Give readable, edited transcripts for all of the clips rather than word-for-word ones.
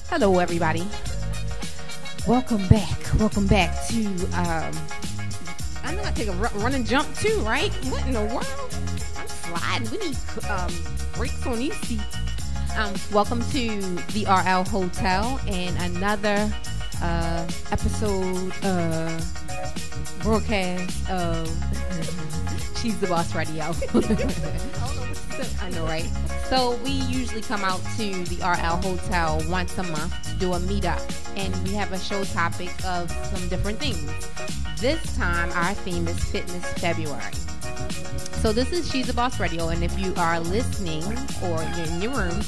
Hello, everybody. Welcome back. Welcome back to, I'm going to take a run and jump too, right? What in the world? I'm sliding. We need brakes on these seats. Welcome to the RL Hotel and another episode broadcast of She's the Boss Radio. I know, right? So we usually come out to the RL Hotel once a month to do a meetup, and we have a show topic of some different things. This time, our theme is Fitness February. So this is She's the Boss Radio, and if you are listening or you're in your room,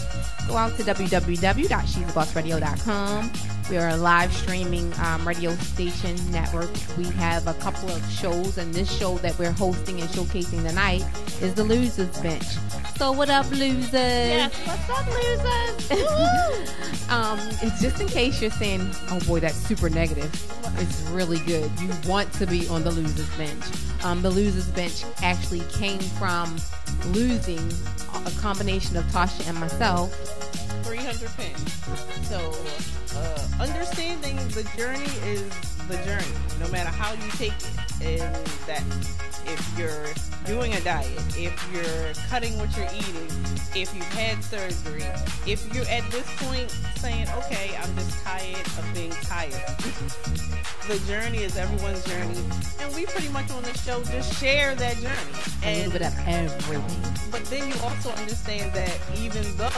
go out to www.shesthebossradio.com. We are a live streaming radio station network. We have a couple of shows, and this show that we're hosting and showcasing tonight is the Losers Bench. So what up, losers? Yes, what's up, losers? It's just in case you're saying, oh boy, that's super negative. It's really good. You want to be on the Losers Bench. The Losers Bench actually came from losing a combination of Tasha and myself 300 pins. So understanding the journey is the journey, no matter how you take it. And that if you're doing a diet, if you're cutting what you're eating, if you've had surgery, if you're at this point saying, okay, I'm just tired of being tired. The journey is everyone's journey, and we pretty much on the show just share that journey. A little bit of everything. But then you also understand that even though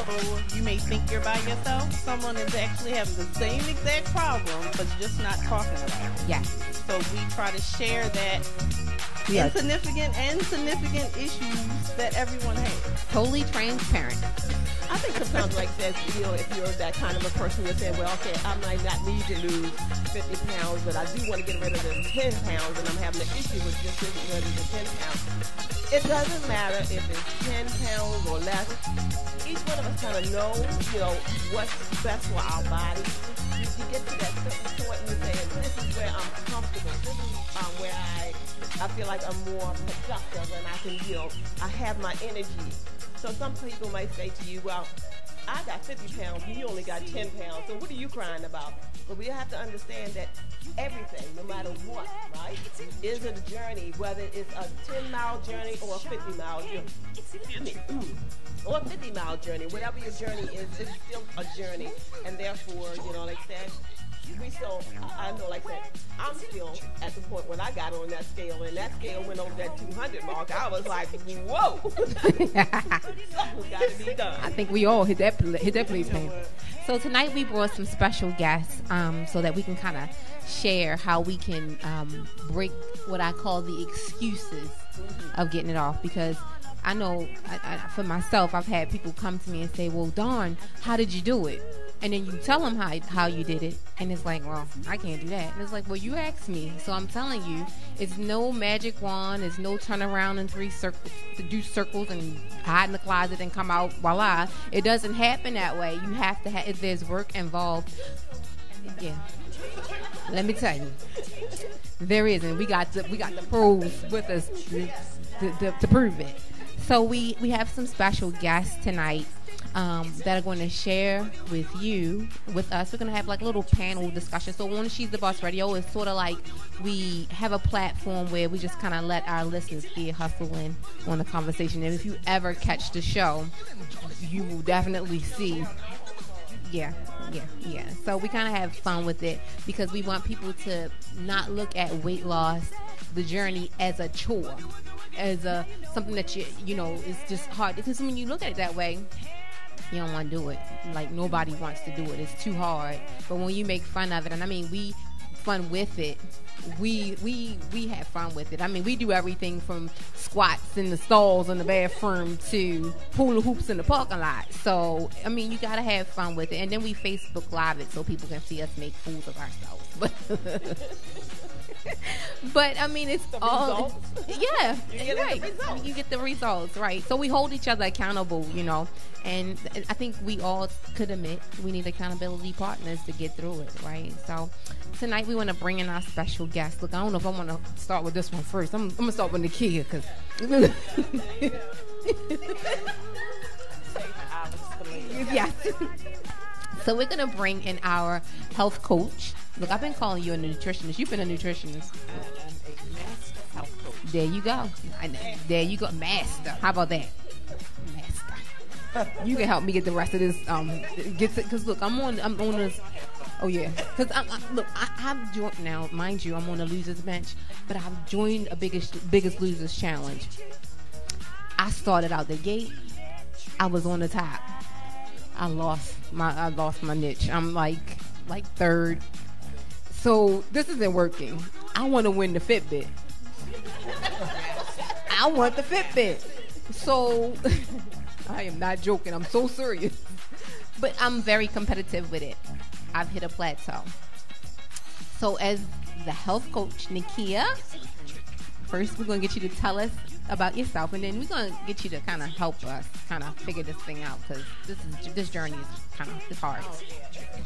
you may think you're by yourself, someone is actually having the same exact problem, but just not talking about it. Yeah. So we try to share that insignificant and significant issues that everyone has. Totally transparent. I think sometimes, like that, you know, if you're that kind of a person, you're saying, well, okay, I might not need to lose 50 pounds, but I do want to get rid of the 10 pounds, and I'm having an issue with just getting rid of the 10 pounds. It doesn't matter if it's 10 pounds or less. Each one of us kind of know, you know, what's best for our body. You get to that certain point and you say, this is where I'm comfortable. This is where I feel like I'm more productive and I can, you know, I have my energy. So some people might say to you, well, I got 50 pounds and you only got 10 pounds, so what are you crying about? But we have to understand that everything, no matter what, right, is a journey, whether it's a 10-mile journey or a 50-mile journey. Or a 50-mile journey, whatever your journey is, it's still a journey. And therefore, you know, like I said, I know, like I said, I'm still at the point when I got on that scale, and that scale went over that 200 mark. I was like, whoa. Something's got to be done. I think we all hit that place, man. So tonight we brought some special guests so that we can kind of share how we can break what I call the excuses of getting it off, because I know for myself, I've had people come to me and say, well, Dawn, how did you do it? And then you tell them how you did it, and it's like, well, I can't do that. And it's like, well, you asked me, so I'm telling you, it's no magic wand, it's no turn around in 3 circles to do circles and hide in the closet and come out, voila. It doesn't happen that way. You have to if there's work involved. Yeah, let me tell you, there is, and we got the pros with us to prove it. So we have some special guests tonight that are going to share with us. We're going to have like a little panel discussion. So on She's the Boss Radio, it's sort of like we have a platform where we just kind of let our listeners ear hustle in on the conversation. And if you ever catch the show, you will definitely see. Yeah. So we kind of have fun with it because we want people to not look at weight loss, the journey, as a chore, as something that you know is just hard. Because when you look at it that way, you don't want to do it. Like, nobody wants to do it. It's too hard. But when you make fun of it, and I mean, we fun with it. We have fun with it. I mean, we do everything from squats in the stalls in the bathroom to hula hoops in the parking lot. So, I mean, you got to have fun with it. And then we Facebook Live it so people can see us make fools of ourselves. But I mean, it's the all results. Yeah, right. The results. You get the results, right? So we hold each other accountable, you know. And I think we all could admit we need accountability partners to get through it, right? So tonight we want to bring in our special guest. Look, I don't know if I want to start with this one first. I'm gonna start with LaKita because. Yes. So we're going to bring in our health coach. Look, I've been calling you a nutritionist. You've been a nutritionist. I'm a master health coach. There you go. There you go. Master. How about that? Master. You can help me get the rest of this. Because look, I'm on this. Oh yeah. Because I've joined now. Mind you, I'm on the losers bench, but I've joined a biggest losers challenge. I started out the gate. I was on the top. I lost my niche. I'm like third. So this isn't working. I want to win the Fitbit. I want the Fitbit. So I am not joking. I'm so serious. But I'm very competitive with it. I've hit a plateau. So as the health coach, Nakia, first we're going to get you to tell us about yourself, and then we're going to get you to kind of help us kind of figure this thing out, because this journey is kind of hard.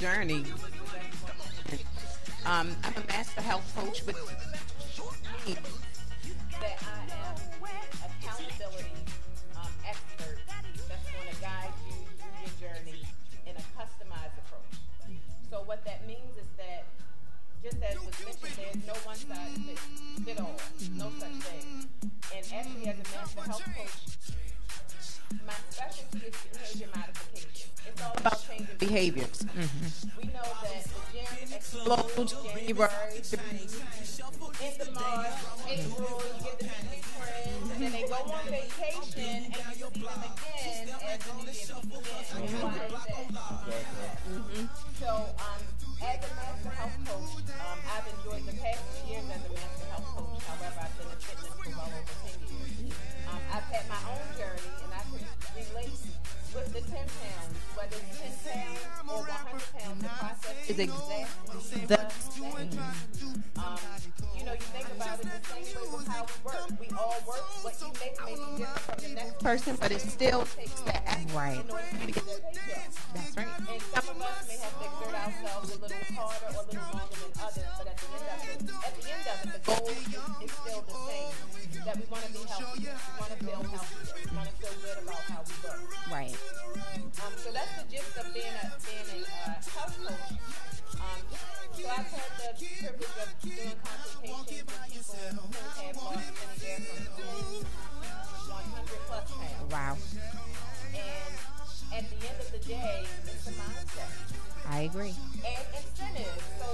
Journey. I'm a master health coach with that I am accountability expert that's going to guide you through your journey in a customized approach. So what that means is that, just as was mentioned, there's no one size fit all, no such thing. And actually, as a master health coach, my specialty is behavior modification. It's all about changing behaviors. Mm-hmm. We know that the gym explodes January, into March, April, you get the new friends, and then they go on vacation, and you see them again as the new year begins. Mm-hmm. So, as a master health coach, I've enjoyed the past 2 years as a master health coach. However, I've been in fitness for well over 10 years. I've had my own journey, and I can relate with the 10 pounds, whether it's 10 pounds or 100 pounds, the process is exactly the same. You know, you think about it the same way with how we work. We all work. What you make may be different from the next person, but it still takes that act in order for you to get that paycheck. That's right. And some of us may have to exert ourselves a little harder or a little longer than others, but at the end of it, the goal is still the same. That we want to be healthy. We want to feel healthy. We want to feel good about how we look. Right. So that's the gist of being a health coach. So I've had the privilege of doing consultations with people who have lost anywhere from 100 plus pounds. Wow. And at the end of the day, it's the mindset. I agree. And incentives. So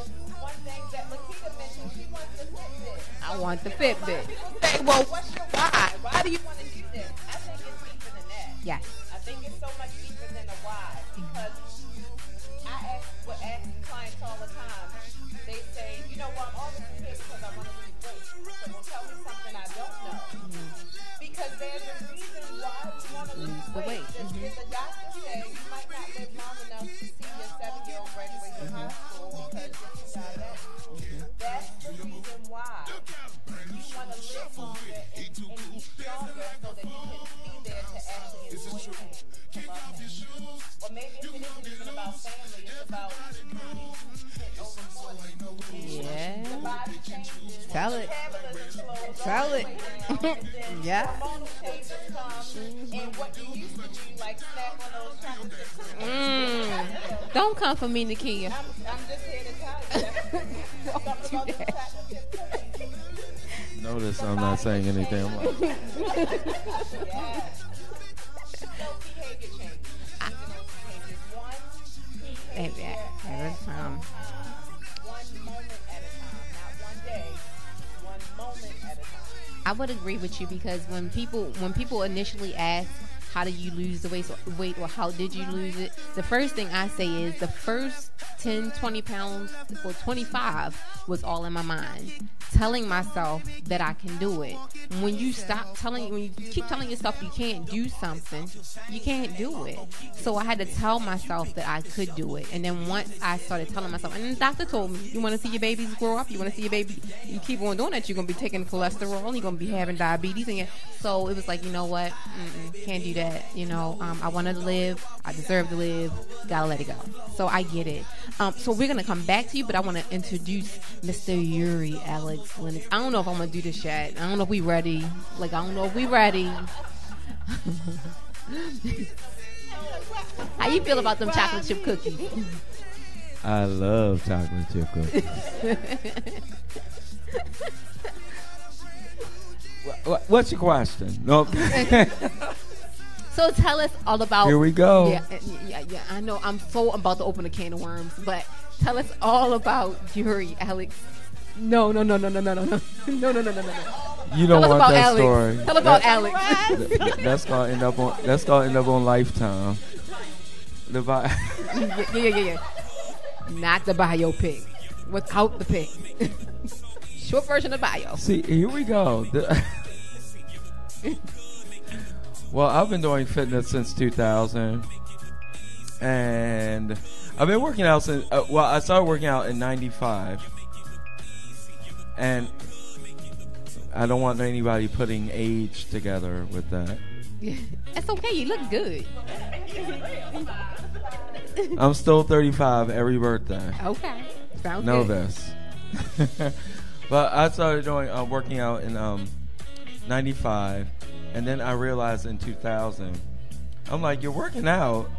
one thing that LaKita mentioned, she wants the Fitbit. I want the Fitbit. Say, well, what's your why? Why do you want to do this? I think it's deeper than that. Yes. I think it's so much deeper than a why, because I ask clients all the time. They say, you know what, I'm always here because I want to lose weight. So don't tell me something I don't know. Mm-hmm. Because there's a reason why we want to lose weight. Mm-hmm. If the doctor says you might not live long enough to see your 7-year-old graduate from high school because you're diabetic. Mm-hmm. That's the reason why. You want to live longer and be stronger so that you can be there to actually enjoy him, to love him. Or maybe if it isn't even about family, it's about yeah. The body changes. Tell it. Tell it. Yeah. And what you used to do, like snack on those chocolates. Don't come for me, Nakia. I'm just here to tell you. Don't do that. Notice I'm not saying anything. I'm like, Yeah. So behavior changes. Maybe every time. One moment at a time, not one day. One moment at a time. I would agree with you, because when people initially ask, how did you lose the weight or how did you lose it, the first thing I say is the first 10, 20 pounds or 25 was all in my mind, telling myself that I can do it. When you keep telling yourself you can't do something, you can't do it. So I had to tell myself that I could do it. And then once I started telling myself, and the doctor told me, you want to see your babies grow up, you want to see your baby, you keep on doing that, you're going to be taking cholesterol, you're going to be having diabetes. And so it was like, you know what, can't do that. I want to live, I deserve to live, gotta let it go. So I get it. So we're going to come back to you, but I want to introduce Mr. Yuri Alex Lennox. I don't know if I'm going to do this yet. I don't know if we ready. How How you feel about them chocolate chip cookies? I love chocolate chip cookies. What's your question? No. So tell us all about. Here we go. Yeah. I know I'm so about to open a can of worms, but tell us all about Yuri, Alex. No. You don't Tell want about that Alex. story. Tell about Alex. That's gonna end up on Lifetime. Yeah. Not the biopic. Without the pic. Short version of bio. See, here we go. Well, I've been doing fitness since 2000, and I've been working out since. I started working out in '95, and I don't want anybody putting age together with that. That's okay. You look good. I'm still 35 every birthday. Okay. Sounds Know good. this. But I started doing working out in '95, and then I realized in 2000, I'm like, you're working out,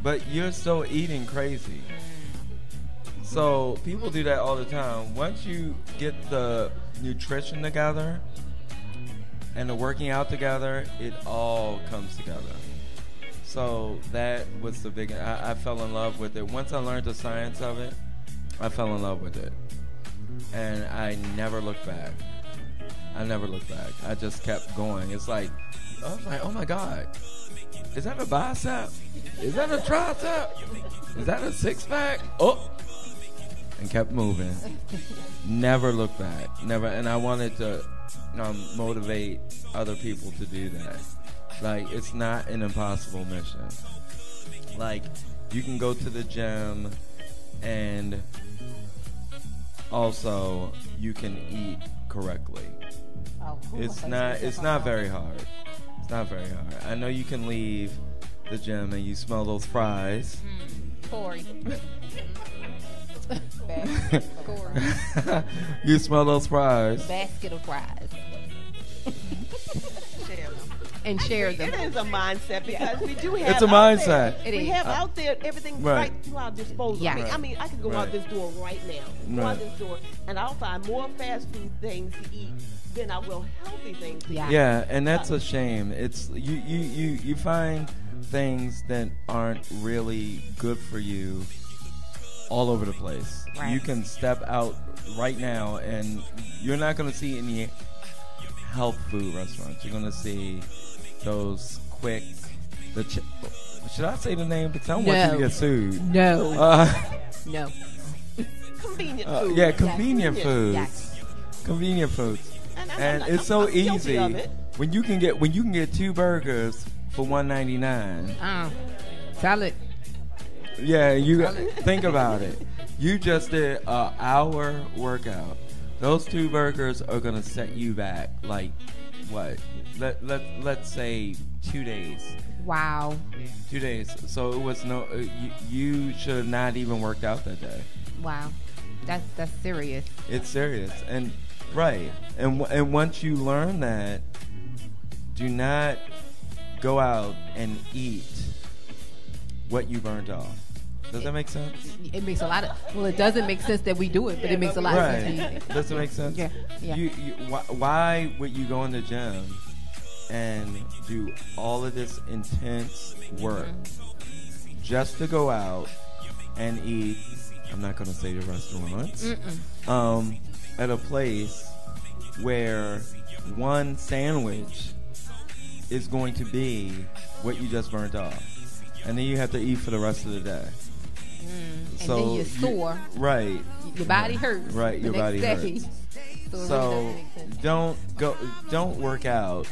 but you're still eating crazy. So people do that all the time. Once you get the nutrition together and the working out together, it all comes together. So that was the big. I fell in love with it. Once I learned the science of it, I fell in love with it, and I never looked back. I just kept going. It's like, I was like, oh my God, is that a bicep? Is that a tricep? Is that a six pack? Oh, and kept moving. Never looked back. Never. And I wanted to motivate other people to do that. Like, it's not an impossible mission. Like, you can go to the gym, and also you can eat correctly. It's not very hard. It's not very hard. I know you can leave the gym and you smell those fries. Corey. Corey. You smell those fries. Basket of fries. And share them. It is a mindset because we do have. It's a mindset. We have out there everything right to our disposal. Yeah. I mean, I could go out this door right now. Go out this door, and I'll find more fast food things to eat than I will healthy things to eat. Yeah, and that's a shame. It's you find things that aren't really good for you all over the place. Right. You can step out right now, and you're not going to see any health food restaurants. You're going to see those quick. Should I say the name? Because I don't want you to get sued. No. No. Convenient food. Yeah, convenient foods. Yes. Convenient foods. And it's so easy when you can get 2 burgers for $1.99. Tell it. Yeah, you think about it. You just did an hour workout. Those 2 burgers are gonna set you back like what? Let's say 2 days. Wow. 2 days. So it was you should have not even worked out that day. Wow. That's serious. It's serious. And right. And once you learn that, do not go out and eat what you burned off. Does that make sense? It makes a lot of. Well, it doesn't make sense that we do it, but it makes a lot of sense. Does it make sense? Yeah. Why would you go in the gym and do all of this intense work just to go out and eat? I'm not going to say the restaurants. At a place where one sandwich is going to be what you just burnt off, and then you have to eat for the rest of the day. And then you're sore. Right. Your body hurts. Right. Your body hurts. So don't work out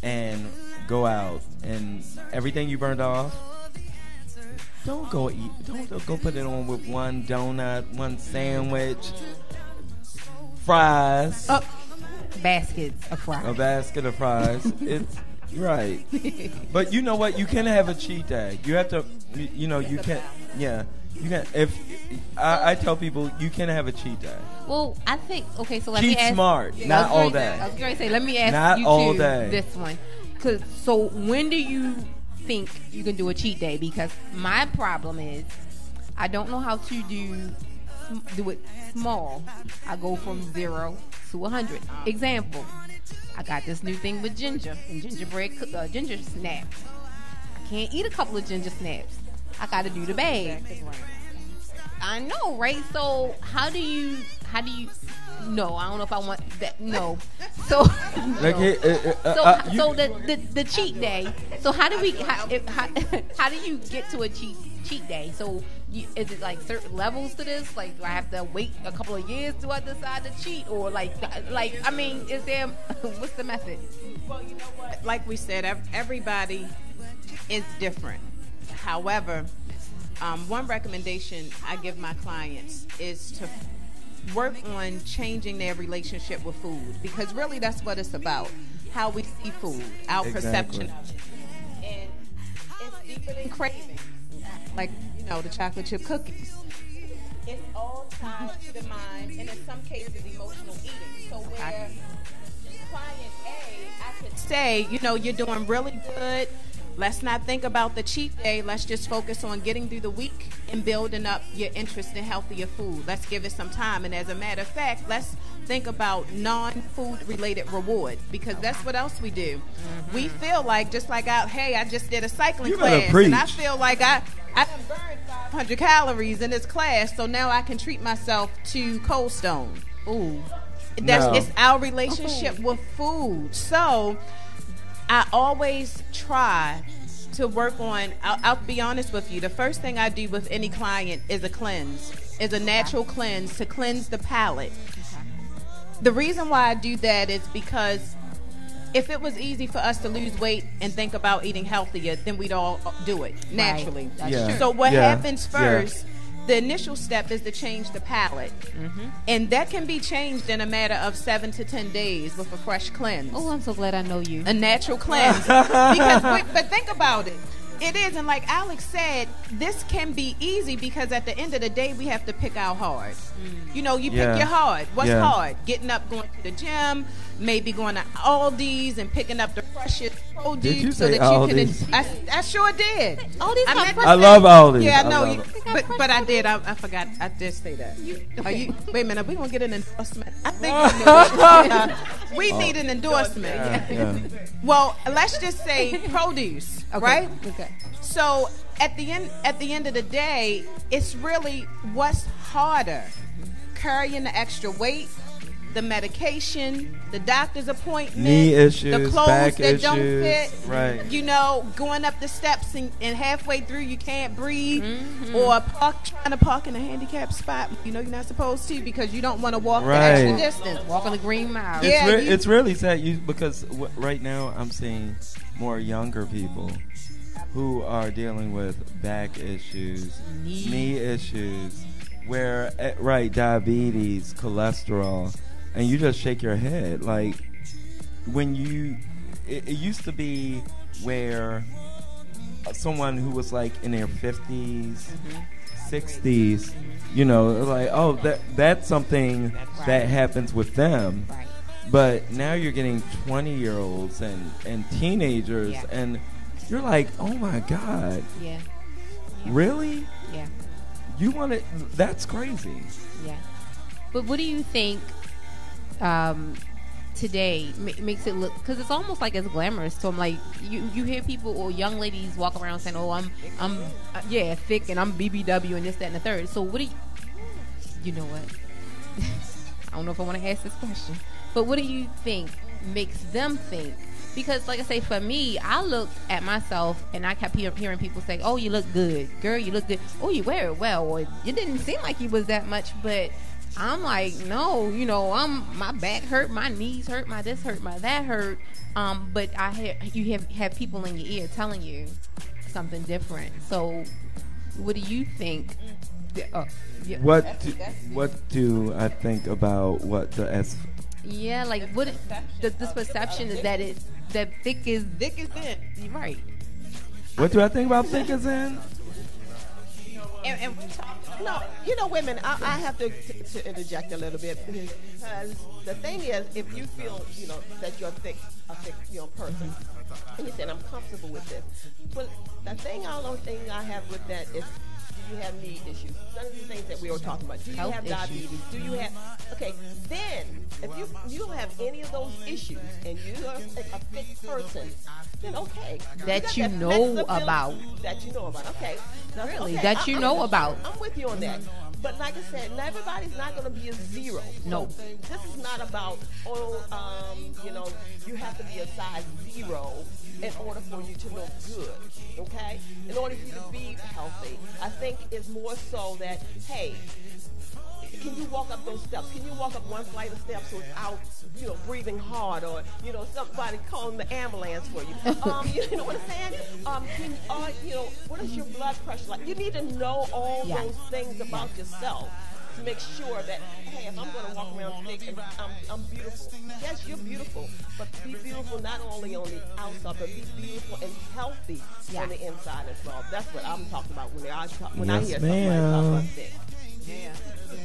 and go out and everything you burned off. Don't go eat. Don't go put it on with one donut, one sandwich, fries. Baskets of fries. A basket of fries. It's right. But you know what? You can have a cheat day. You have to. You can't. Yeah. You can. If I tell people, you can have a cheat day. Well, I think so. Let Cheat me ask. smart, not all day. I was going to say, let me ask Not you all two day. this one. So when do you think you can do a cheat day? Because my problem is I don't know how to do it small. I go from 0 to 100. Example, I got this new thing with ginger and gingerbread ginger snaps. I can't eat a couple of ginger snaps. I got to do the bag. I know, right? So how do you? No, I don't know if I want that. No. So, so the cheat day. So how do we? How do you get to a cheat day? So is it like certain levels to this? Like, do I have to wait a couple of years till I decide to cheat, or like I mean, is there? What's the method? Well, you know what? Like we said, everybody is different. However, one recommendation I give my clients is to work on changing their relationship with food, because really that's what it's about. How we see food, our perception of it. And it's deeper than cravings. Like, the chocolate chip cookies. It's all tied to the mind, and in some cases emotional eating. So where client A, I could say, you're doing really good. Let's not think about the cheat day. Let's just focus on getting through the week and building up your interest in healthier food. Let's give it some time. And as a matter of fact, let's think about non-food related rewards, because that's what else we do. Mm-hmm. We feel like, just like I just did a cycling class, and I feel like I done burned 500 calories in this class, so now I can treat myself to Cold Stone. Ooh. It's our relationship with food. So I always try to work on, I'll be honest with you, the first thing I do with any client is a cleanse, is a natural cleanse to cleanse the palate. The reason why I do that is because if it was easy for us to lose weight and think about eating healthier, then we'd all do it naturally. Right. That's true. So what happens first, the initial step is to change the palate. Mm-hmm. And that can be changed in a matter of 7 to 10 days with a fresh cleanse. Oh, I'm so glad I know you. A natural cleanse. But think about it. It is, and like Alex said, this can be easy because at the end of the day, we have to pick our hard. You pick your hard. What's hard? Getting up, going to the gym, maybe going to Aldi's and picking up the freshest produce. Did you so say that Aldi's? You can. I sure did. Aldi's I love Aldi's. Yeah, I know. But I did. I forgot. I did say that. Wait a minute. We're going to get an endorsement. I think we need an endorsement. Yeah. Well, let's just say produce, right? Okay. So at the end of the day, it's really what's harder: carrying the extra weight, the medication, the doctor's appointment, knee issues, the clothes back that issues, don't fit, right? Going up the steps and halfway through you can't breathe, or trying to park in a handicapped spot. You're not supposed to because you don't want to walk the extra distance. Walking the green mile. It's really sad because right now I'm seeing more younger people who are dealing with back issues, knee issues, diabetes, cholesterol, and you just shake your head. Like, it used to be where someone who was like in their 50s, 60s, like, that's something that happens with them. Right. But now you're getting 20-year-olds and teenagers, and you're like, oh my God. Yeah. Really? Yeah. You want it? That's crazy. Yeah. But what do you think today makes it look? Because it's almost like it's glamorous. So I'm like, you hear people or young ladies walk around saying, "Oh, I'm thick and I'm BBW and this, that, and the third." So what do you know what? I don't know if I want to ask this question, but what do you think makes them think? Because, like I say, for me, I looked at myself and I kept hearing people say, "Oh, you look good, girl. You look good. Oh, you wear it well." Or it didn't seem like you was that much, but I'm like, no, my back hurt, my knees hurt, my this hurt, my that hurt. But you have people in your ear telling you something different. So, what do you think? What do I think about what the S? Yeah, like what this perception is that that thick is thin. Right. What do I think about thick is in? You know And we talked about No, you know, women, I have to interject a little bit because the thing is, if you feel, that you're a thick, person, and you said, I'm comfortable with this. Well, only thing I have with that is, do you have knee issues? None of the things that we were talking about. Do you Health have issues. diabetes? Do you have, okay, then, if you don't have any of those issues, and you're a thick person, then okay. That you got know flexibility about. That you know about, okay. Now, Really, okay, that you I'm know with about. I'm with you on that. But like I said, not everybody's not going to be a zero. No. So this is not about, you have to be a size 0 in order for you to look good, okay? In order for you to be healthy. I think it's more so that, hey, can you walk up those steps? Can you walk up one flight of steps without, breathing hard, or, somebody calling the ambulance for you? You know what I'm saying? What is your blood pressure like? You need to know all those things about yourself to make sure that, hey, if I'm going to walk around thick and I'm beautiful. Yes, you're beautiful, but be beautiful not only on the outside, but be beautiful and healthy on the inside as well. That's what I'm talking about when I hear something like talk about thick. Yeah.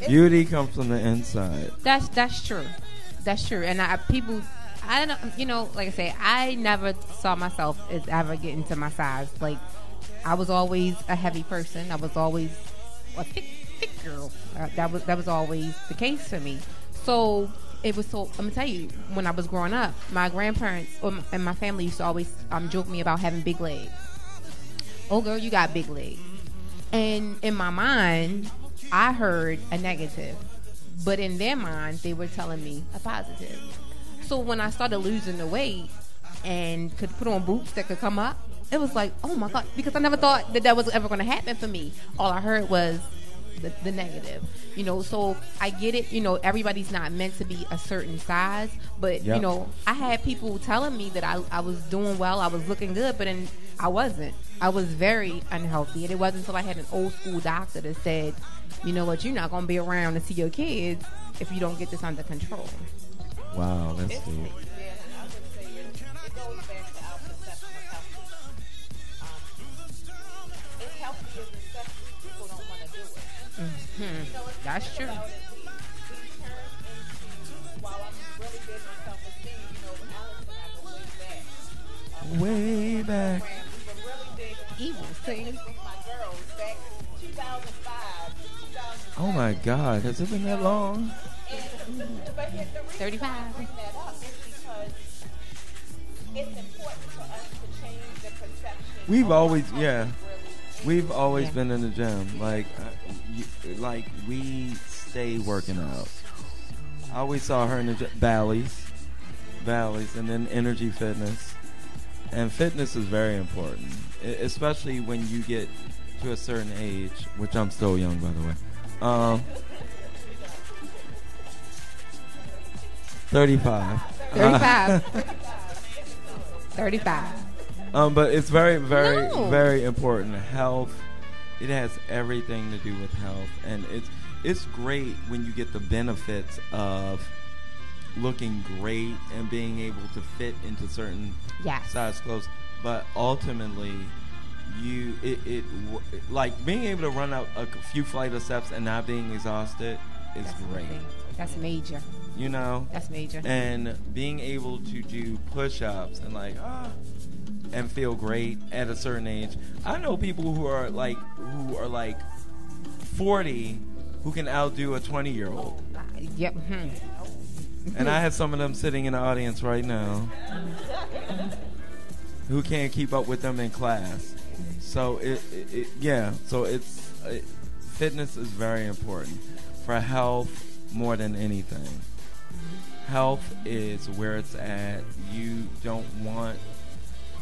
Beauty comes from the inside. That's true. That's true. And I don't, like I say, I never saw myself as ever getting to my size. Like, I was always a heavy person. I was always a thick girl. That was always the case for me. So it was so. I'm gonna tell you, when I was growing up, my grandparents and my family used to always joke me about having big legs. Oh, girl, you got big legs. And in my mind, I heard a negative, but in their mind, they were telling me a positive. So when I started losing the weight and could put on boots that could come up, it was like, oh my God, because I never thought that was ever going to happen for me. All I heard was the negative, so I get it. Everybody's not meant to be a certain size, but I had people telling me that I was doing well, I was looking good, but then I wasn't. I was very unhealthy, and it wasn't until I had an old school doctor that said, you know what, you're not going to be around to see your kids if you don't get this under control. Wow, that's deep. I would say it goes back to our perception of healthy. It's healthy as necessity. People don't want to do it. That's true. While I'm really big on self-esteem, Alex and I go Way back. we were really big Evil thing. with my girls back in 2005 to 2007. Oh my God, has it been that long? But the reason 35. I bring that up is because it's important for us to change the perception. We've of always, what yeah. really is. We've always Yeah. been in the gym. Like we stay working out. I always saw her in the Bally's, and then Energy Fitness. And fitness is very important, especially when you get to a certain age, which I'm still young, by the way. 35. 35. But it's very, very, No. very important. Health, it has everything to do with health, and it's great when you get the benefits of looking great and being able to fit into certain Yes. size clothes. But ultimately, like being able to run up a few flight of steps and not being exhausted is great. That's major. That's major. And being able to do push-ups and feel great at a certain age. I know people who are like 40 who can outdo a 20-year-old. Yep. And I have some of them sitting in the audience right now who can't keep up with them in class. So fitness is very important for health more than anything. Health is where it's at. You don't want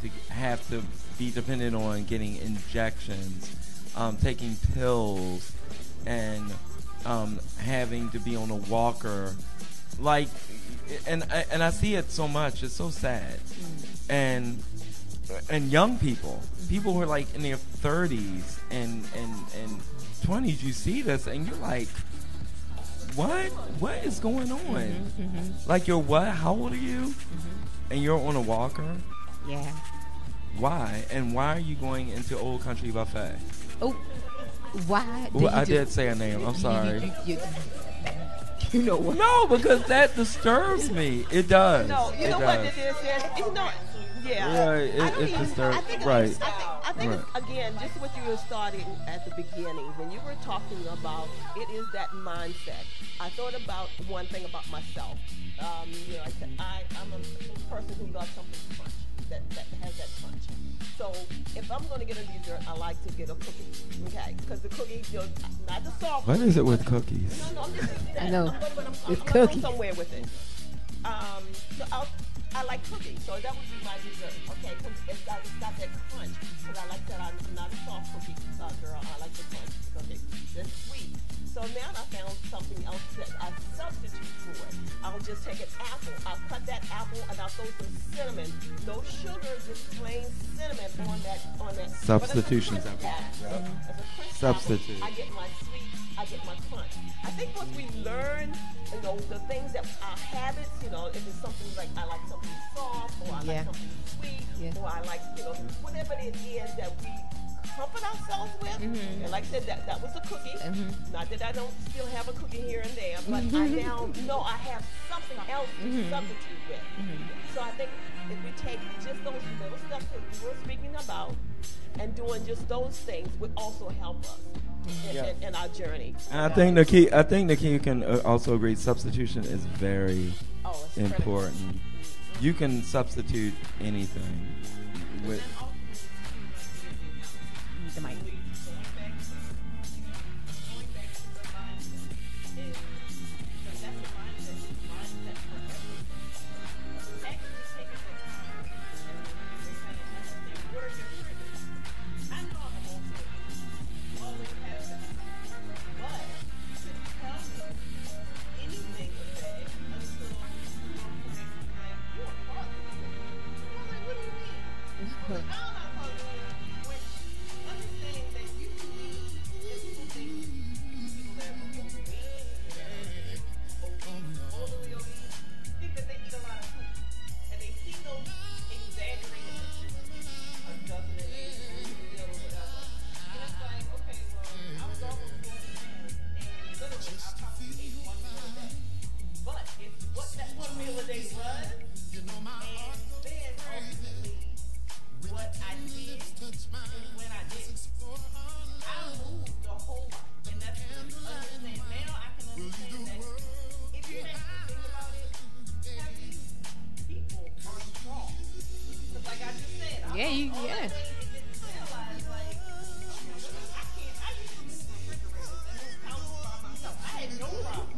to have to be dependent on getting injections, taking pills, and having to be on a walker. And I see it so much. It's so sad. And young people who are like in their 30s and 20s, you see this and you're like, what is going on? Like, you're what? How old are you? And you're on a walker? Yeah. Why? And why are you going into Old Country Buffet? Oh. Why? Well, I did say a name. I'm sorry. You know what? No, because that disturbs me. It does. No, you know what it is? It's not. Yeah. Right. It disturbs. Right. I think it's, again, just what you were starting at the beginning when you were talking about it is that mindset. I thought about one thing about myself. You know, I said I'm a person who loves something crunch that has that crunch. So if I'm going to get a dessert, I like to get a cookie, okay? Because the cookie, you know, not the soft. What is it with cookies? No, I'm just saying that. I know. I'm It's going cookies. somewhere with it. So I like cookies, so that would be my dessert, okay? Because it's got that crunch. Because I like that. I'm not a soft cookie girl. I like the crunch. Okay, that's sweet. So now I found something else that I substitute for it. I'll just take an apple. I'll cut that apple and I'll throw some cinnamon. No sugar, just plain cinnamon on that. Substitutions. Substitute. I get my sweet. I get my crunch. I think once we learn, you know, the things that our habits, you know, if it's something like I like something soft, or I like something sweet, or I like, you know, whatever it is that we comfort ourselves with. And like I said, that was a cookie. Not that I don't still have a cookie here and there, but I now know I have something else to substitute with. So I think if we take just those little steps that we were speaking about and doing just those things would also help us in our journey. And I think the key can also agree. Substitution is very important. You can substitute anything with. The mic.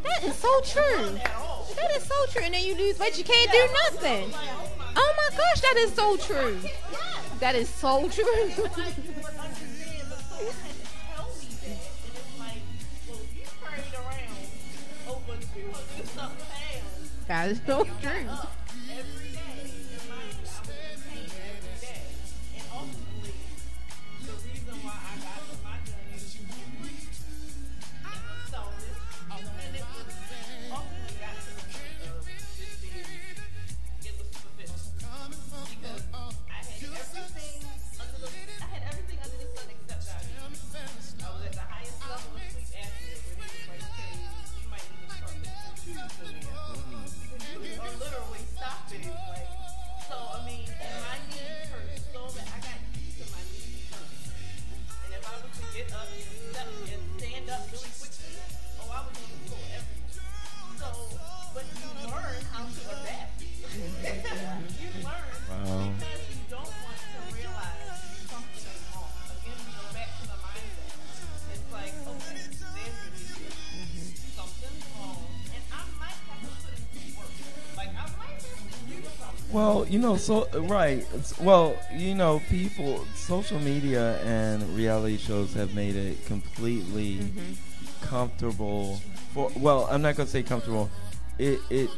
That is so true. That is so true. And then you lose weight, you can't do nothing. Oh my gosh, that is so true. That is so true. That is so true. Well, you know, people, social media and reality shows have made it completely comfortable for. Well, I'm not gonna say comfortable. The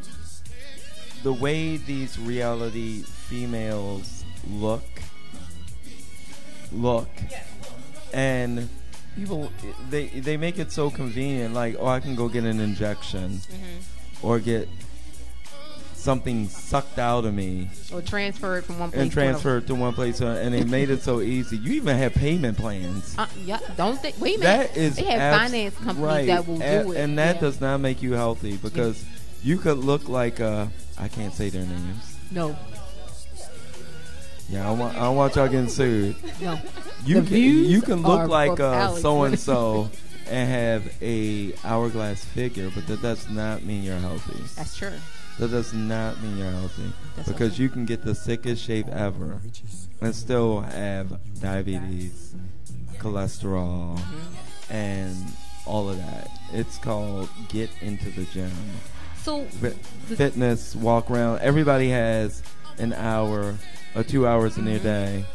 way these reality females look, and people they make it so convenient. Like, oh, I can go get an injection, or get something sucked out of me Or transferred from one place and transferred to one place, and they made it so easy. You even have payment plans. Yeah, don't they? Wait a minute. That is they have finance companies that will do it, and that does not make you healthy because you could look like I can't say their names. No. Yeah, I don't want y'all getting sued. No. You can look like Alex. so and so and have a hourglass figure, but that does not mean you're healthy. That's true. That does not mean you're healthy because you can get the sickest shape ever and still have diabetes, cholesterol, and all of that. It's called get into the gym. So fitness, walk around. Everybody has an hour or 2 hours in their day.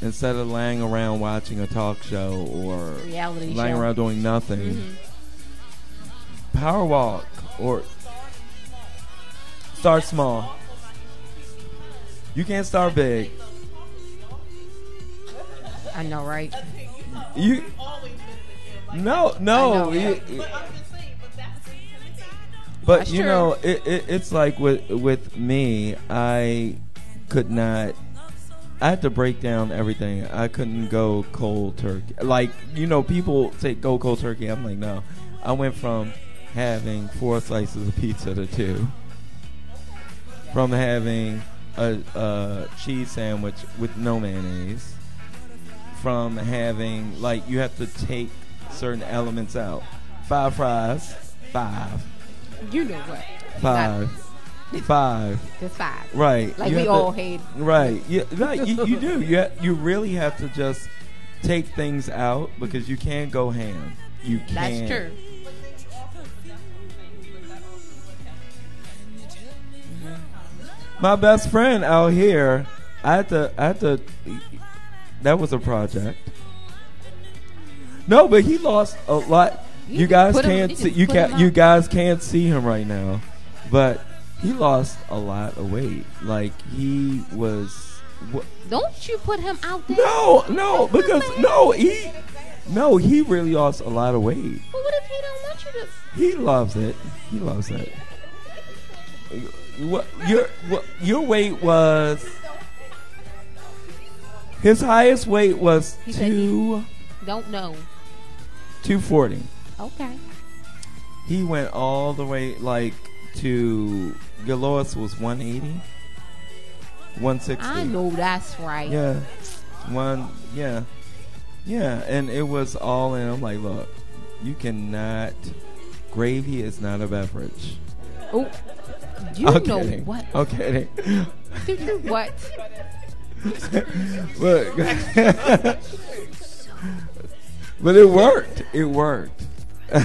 Instead of laying around watching a talk show or reality laying show. around doing nothing, power walk or start small. You can't start big. I know, right? You no. But That's you true. know, it's like with me, I could not. I had to break down everything. I couldn't go cold turkey. Like, you know, people say go cold turkey. I'm like, no. I went from having 4 slices of pizza to 2. From having a cheese sandwich with no mayonnaise. From having, like, you have to take certain elements out. 5 fries. 5. You know what? 5. 5. Just 5. Right. Like You we have all to- hate. Right. Yeah, right. You do. You really have to just take things out because you can't go ham. You can't. That's true. My best friend out here, I had to. That was a project. No, but he lost a lot. You guys can't see. You guys can't see him right now, but he lost a lot of weight. Like he was. Don't you put him out there? No, because he really lost a lot of weight. But what if he don't want you to? He loves it. He loves it. Your weight was. His highest weight was He said don't know. 240. Okay. He went all the way like to your lowest was 180, 160. I know that's right. Yeah, yeah, and it was all in. I'm like, look, you cannot. Gravy is not a beverage. Oh, you I'm know kidding. what? Okay. Did you what? Look, but it worked. It worked. Well,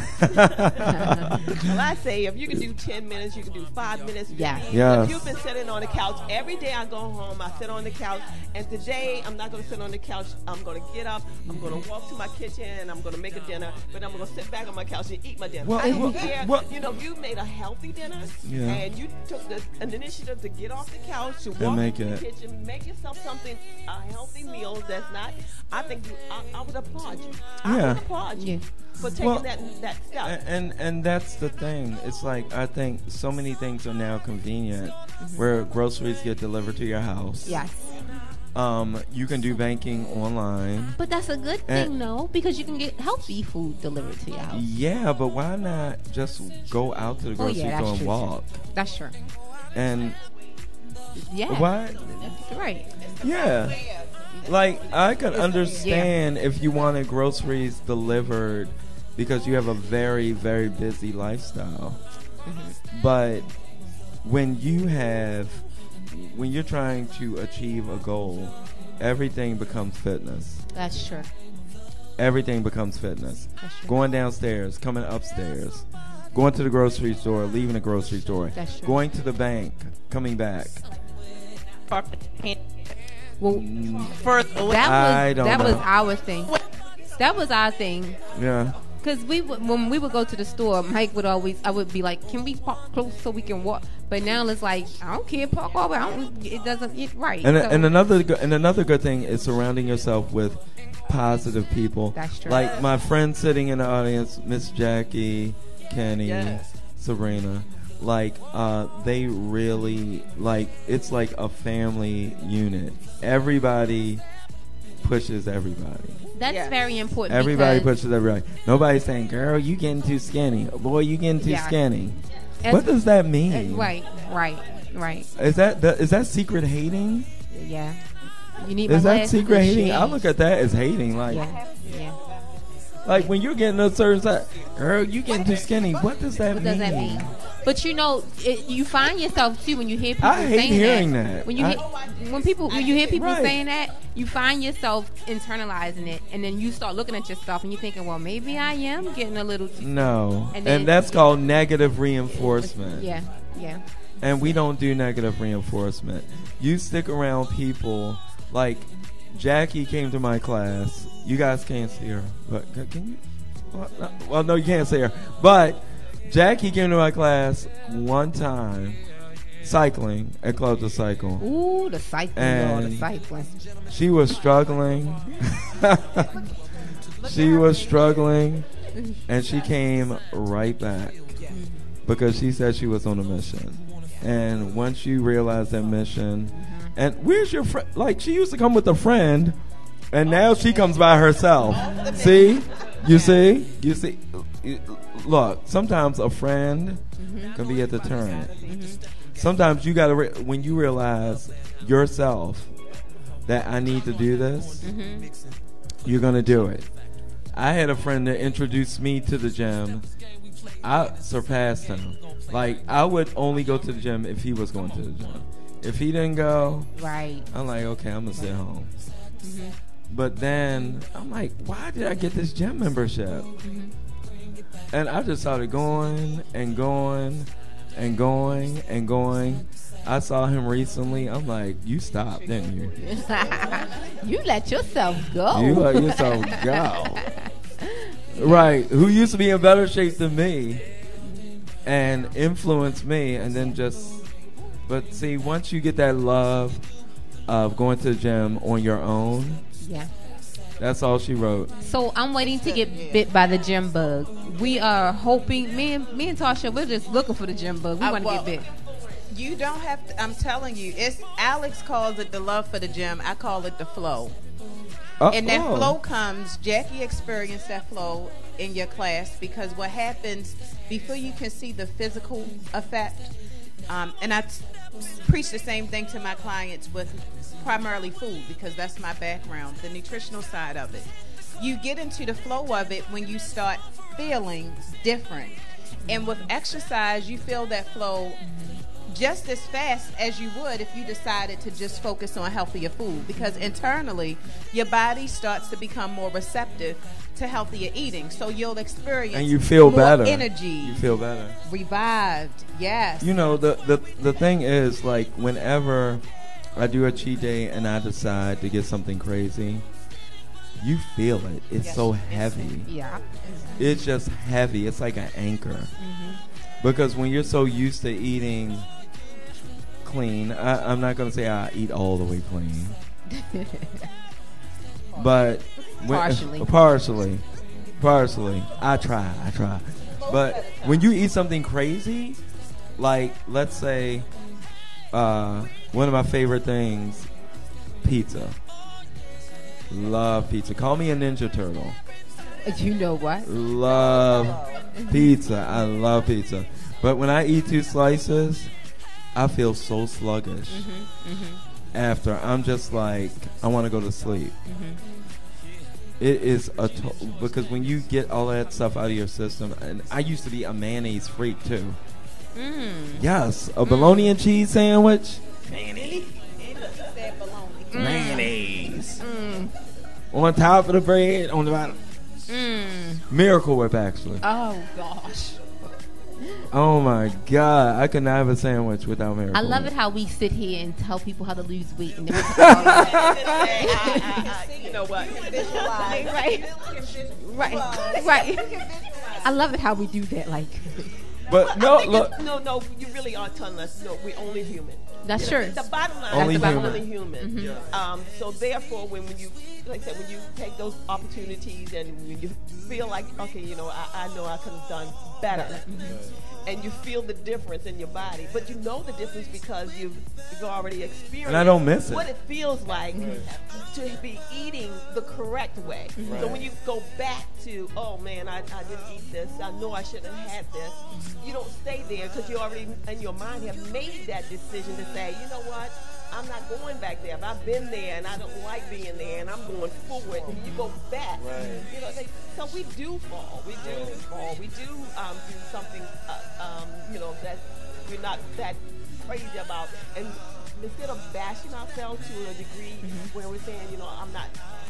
I say if you can do 10 minutes, you can do 5 minutes. Yes. Yes. If you've been sitting on the couch, every day I go home, I sit on the couch, and today I'm not going to sit on the couch. I'm going to get up, I'm going to walk to my kitchen, and I'm going to make a dinner, but I'm going to sit back on my couch and eat my dinner. Well, I don't care. well- You know, you made a healthy dinner, Yeah. and you took an initiative to get off the couch, to walk make to the it. kitchen, make yourself something, a healthy meal that's not, I think I would applaud you. I Yeah. would applaud you for taking Well, that step. And that's the thing. It's like I think so many things are now convenient, where groceries get delivered to your house. Yes. You can do banking online. But that's a good thing, though, because you can get healthy food delivered to your house. Yeah, but why not just go out to the grocery that's store and true, walk? That's true. And Yeah. why? That's right. Yeah. Like I could understand if you wanted groceries delivered because you have a very, very busy lifestyle. But when you're trying to achieve a goal, everything becomes fitness. That's true. Everything becomes fitness. That's true. Going downstairs, coming upstairs, going to the grocery store, leaving the grocery store, That's true. going to the bank, coming back. Well, I don't that know. was our thing. That was our thing. Yeah. Because when we would go to the store, Mike would always, I would be like, can we park close so we can walk? But now it's like, I don't care, park over. It doesn't, right. And, So- and another good thing is surrounding yourself with positive people. That's true. Like my friend sitting in the audience, Miss Jackie, Kenny, Yes. Sabrina. like they really like it's like a family unit. Everybody pushes everybody. That's very important. Everybody pushes everybody. Nobody's saying, "Girl, you getting too skinny." Boy, you getting too skinny. What does that mean? Right. Is that secret hating? Yeah. You need. Is that secret hating? I look at that as hating. Like, like when you're getting a certain size, girl, you getting too skinny. What does that mean? But you know, you find yourself too when you hear people I hate saying hearing that. When you hear people saying that, you find yourself internalizing it, and then you start looking at yourself and you're thinking, well, maybe I am getting a little too. No, and that's called negative reinforcement. Yeah. And we don't do negative reinforcement. You stick around people like Jackie came to my class. You guys can't see her, but can you? Well, no, you can't see her, but. Jackie came to my class one time, cycling at Club to Cycle. Ooh, the cycling, the cycling. She was struggling. She was struggling, and she came right back because she said she was on a mission. And once you realize that mission, and where's your friend? Like, she used to come with a friend, and now she comes by herself. See? You see? Look, sometimes a friend can be a deterrent. Sometimes you gotta when you realize yourself that I need to do this, you're gonna do it. I had a friend that introduced me to the gym. I surpassed him. Like, I would only go to the gym if he was going to the gym. If he didn't go, I'm like, okay, I'm gonna sit home. But then I'm like, why did I get this gym membership? And I just started going and going and going and going. I saw him recently. I'm like, you stopped, didn't you? You let yourself go. You let yourself go. Right. Who used to be in better shape than me and influenced me, and then but see, once you get that love of going to the gym on your own, that's all she wrote. So I'm waiting to get bit by the gym bug. We are hoping, me and Tasha, we're just looking for the gym bug. We want to get bit. You don't have to. I'm telling you, it's Alex calls it the love for the gym. I call it the flow. And that flow comes. Jackie experienced that flow in your class because what happens before you can see the physical effect. And I preach the same thing to my clients with primarily food because that's my background, the nutritional side of it. You get into the flow of it when you start feeling different. And with exercise, you feel that flow just as fast as you would if you decided to just focus on healthier food, because internally your body starts to become more receptive to healthier eating, so you'll experience and you feel more better energy, you feel better, revived. Yes. You know, the thing is, like, whenever I do a cheat day and I decide to get something crazy, you feel it. It's so heavy. It's just heavy. It's like an anchor. Because when you're so used to eating clean, I'm not going to say I eat all the way clean. But partially. I try. But when you eat something crazy, like, let's say, one of my favorite things, pizza. Love pizza. Call me a Ninja Turtle. You know what? Love pizza. I love pizza. But when I eat 2 slices, I feel so sluggish. After, I'm just like, I want to go to sleep. It is because when you get all that stuff out of your system, and I used to be a mayonnaise freak too. Yes, a bologna and cheese sandwich. Mayonnaise. On top of the bread, on the bottom. Miracle Whip, actually. Oh gosh. Oh my God, I could not have a sandwich without Miracle I love Whip. it how we sit here and tell people how to lose weight, and then you know what? right. I love it how we do that, like. But no, you really are telling us, we're only human. That's true. The bottom line Only is human. only human. So therefore, when you, like I said, when you take those opportunities and when you feel like, okay, I know I could have done better. And you feel the difference in your body, but you know the difference because you've already experienced. And I don't miss it. What it feels like to be eating the correct way. So when you go back to, oh man, I didn't eat this. I know I shouldn't have had this. You don't stay there because you already in your mind have made that decision to say, you know what? I'm not going back there. If I've been there and I don't like being there and I'm going forward, and you go back. You know, so we do fall. We do fall. We do do something, you know, that we're not that crazy about. And instead of bashing ourselves to a degree where we're saying, you know,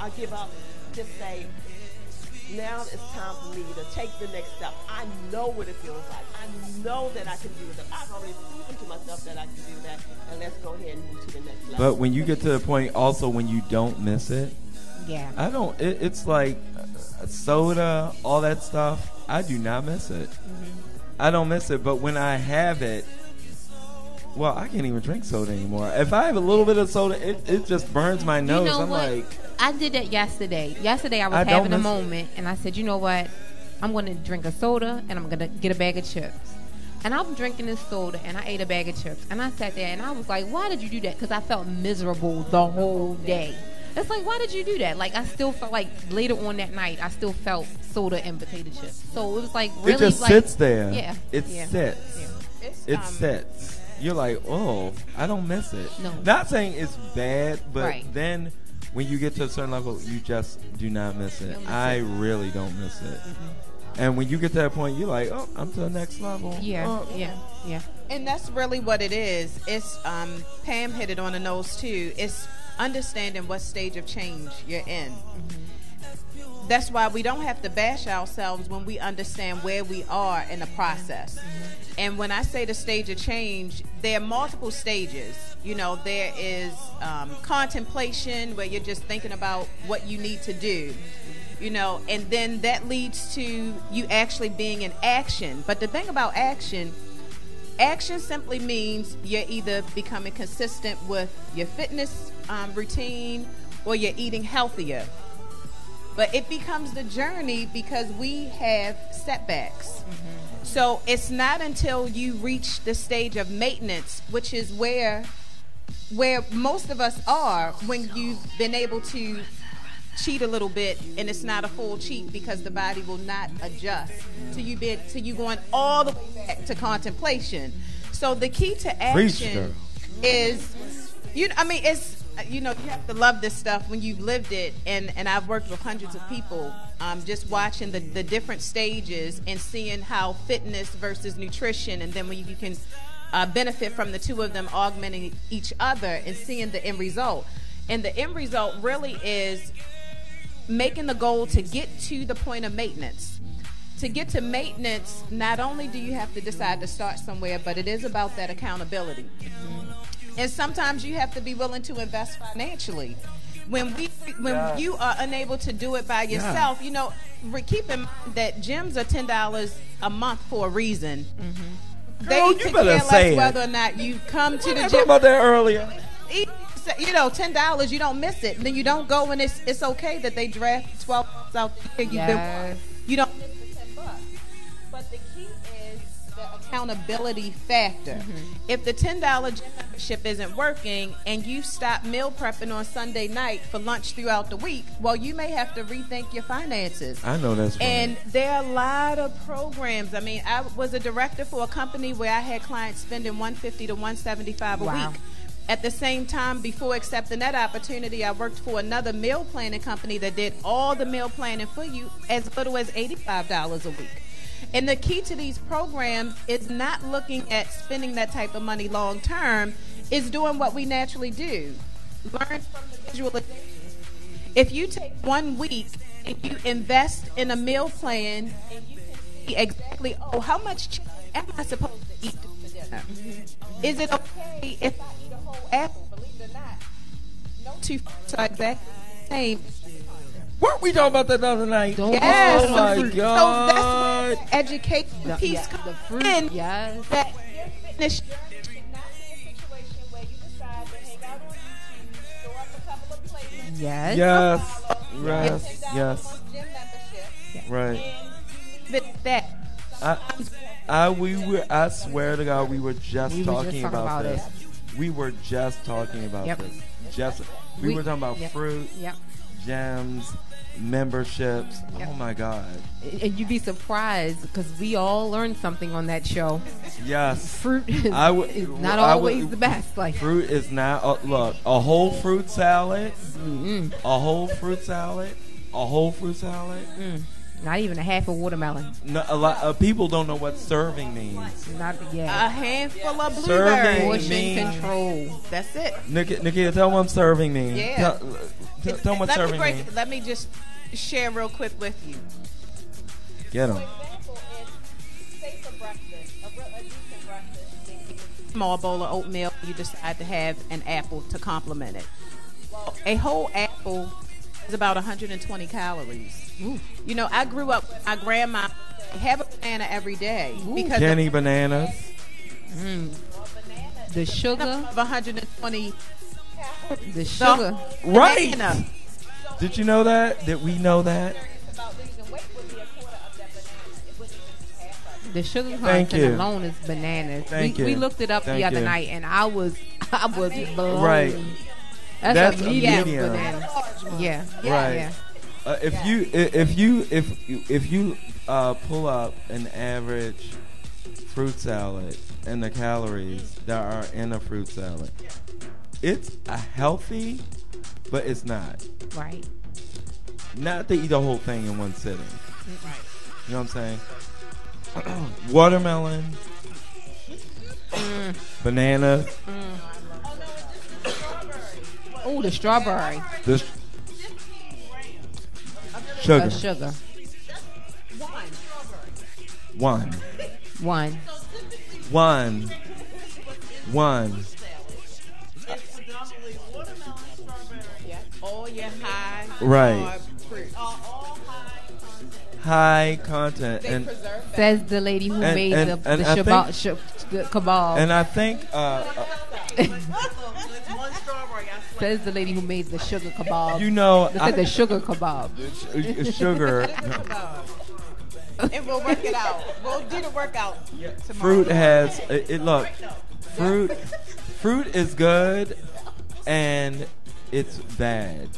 I give up, just say, now it's time for me to take the next step. I know what it feels like. I know that I can do it. I've already proven to myself that I can do that. And let's go ahead and move to the next level. But when you get to the point also when you don't miss it, I don't, it's like soda, all that stuff, I do not miss it. I don't miss it. But when I have it, well, I can't even drink soda anymore. If I have a little bit of soda, it just burns my nose. You know I'm what? like, I did that yesterday. Yesterday I was having a moment, and I said, you know what? I'm going to drink a soda, and I'm going to get a bag of chips. And I'm drinking this soda, and I ate a bag of chips. And I sat there, and I was like, why did you do that? Because I felt miserable the whole day. It's like, why did you do that? Like, I still felt like later on that night, I still felt soda and potato chips. So it was like really, it just like, sits there. Yeah. It sits. Yeah. It sits. You're like, oh, I don't miss it. No. Not saying it's bad, but Right. then when you get to a certain level, you just do not miss it. I really don't miss it. And when you get to that point, you're like, oh, I'm to the next level. Yeah. And that's really what it is. It's Pam hit it on the nose too. It's understanding what stage of change you're in. That's why we don't have to bash ourselves when we understand where we are in the process. And when I say the stage of change, there are multiple stages. You know, there is contemplation, where you're just thinking about what you need to do. You know, and then that leads to you actually being in action. But the thing about action simply means you're either becoming consistent with your fitness routine or you're eating healthier. But it becomes the journey because we have setbacks. So it's not until you reach the stage of maintenance, which is where most of us are, when you've been able to cheat a little bit, and it's not a full cheat because the body will not adjust till you going all the way back to contemplation. So the key to action is, it's, you have to love this stuff when you've lived it, and I've worked with hundreds of people, just watching the different stages and seeing how fitness versus nutrition, and then when you can benefit from the two of them augmenting each other and seeing the end result. And the end result really is making the goal to get to the point of maintenance. To get to maintenance, not only do you have to decide to start somewhere, but it is about that accountability. And sometimes you have to be willing to invest financially. When you are unable to do it by yourself, keep in mind that gyms are $10 a month for a reason. They could care less whether or not you come to the gym. I talked about that earlier. $10, you don't miss it. And then you don't go, and it's okay that they draft 12 out there. You don't miss the $10. But the key is the accountability factor. If the $10 gym membership isn't working and you stop meal prepping on Sunday night for lunch throughout the week, well, you may have to rethink your finances. I know that's right. And there are a lot of programs. I mean, I was a director for a company where I had clients spending $150 to $175 a week. At the same time, before accepting that opportunity, I worked for another meal planning company that did all the meal planning for you as little as $85 a week. And the key to these programs is not looking at spending that type of money long term, is doing what we naturally do. Learn from the visualization. If you take 1 week and you invest in a meal plan, and you can see exactly, how much chicken am I supposed to eat for dinner? Is it okay if I eat a whole apple? Believe it or not, no two fruits are exactly the same. Weren't we talking about that the other night? Yes. Oh my God. So that's where the education piece comes in. Yes. That your fitness journey should not be a situation where you decide to hang out on YouTube, throw up a couple of plates. Yes. Gym membership. Right. And leave it at that. I swear to God, we were just talking about this. it. We were just talking about Yep. this. We were talking about yep. fruit, Yep. gems, memberships. Yep. Oh my God. And you'd be surprised because we all learned something on that show. Yes. Fruit is, is not I always the best. Like fruit is not. Look, a whole fruit salad. mm-mm. A whole fruit salad. A whole fruit salad. Not even a half a watermelon. No, a lot of people don't know what serving means. Not A yeah. handful of Serving blueberries. Portion mean- control. That's it. Nikita, tell them what serving means. Yeah. Tell them what serving means. Let me just share real quick with you. Get them. example is, say for breakfast, a decent breakfast. Small bowl of oatmeal, you decide to have an apple to complement it. Well, a whole apple is about 120 calories. Ooh. You know, I grew up with my grandma have a banana every day because Kenny bananas. The sugar. of 120 The sugar. Right. banana. Did you know that? Did we know that? About losing weight would be a quarter of that banana. It wouldn't even be half of it. The sugar Thank content you. alone is bananas. Thank we you. looked it up Thank the other you. night, and I was blown. Right. That's a a medium medium. banana. Yeah. Right. Yeah. If you pull up an average fruit salad and the calories that are in a fruit salad, it's a healthy, but it's not. Right. Not to eat the whole thing in one sitting. You know what I'm saying? Watermelon, banana, Oh, the strawberry. this sugar. Sugar. One. One. All your high Right. carb fruits. High content and Says the lady who And- made and- the and I the kebab. and I think Says the lady who made the sugar kebab. you know They said the sugar kebab. sugar And we'll work it out. We'll do the workout tomorrow. fruit has it look fruit is good and it's bad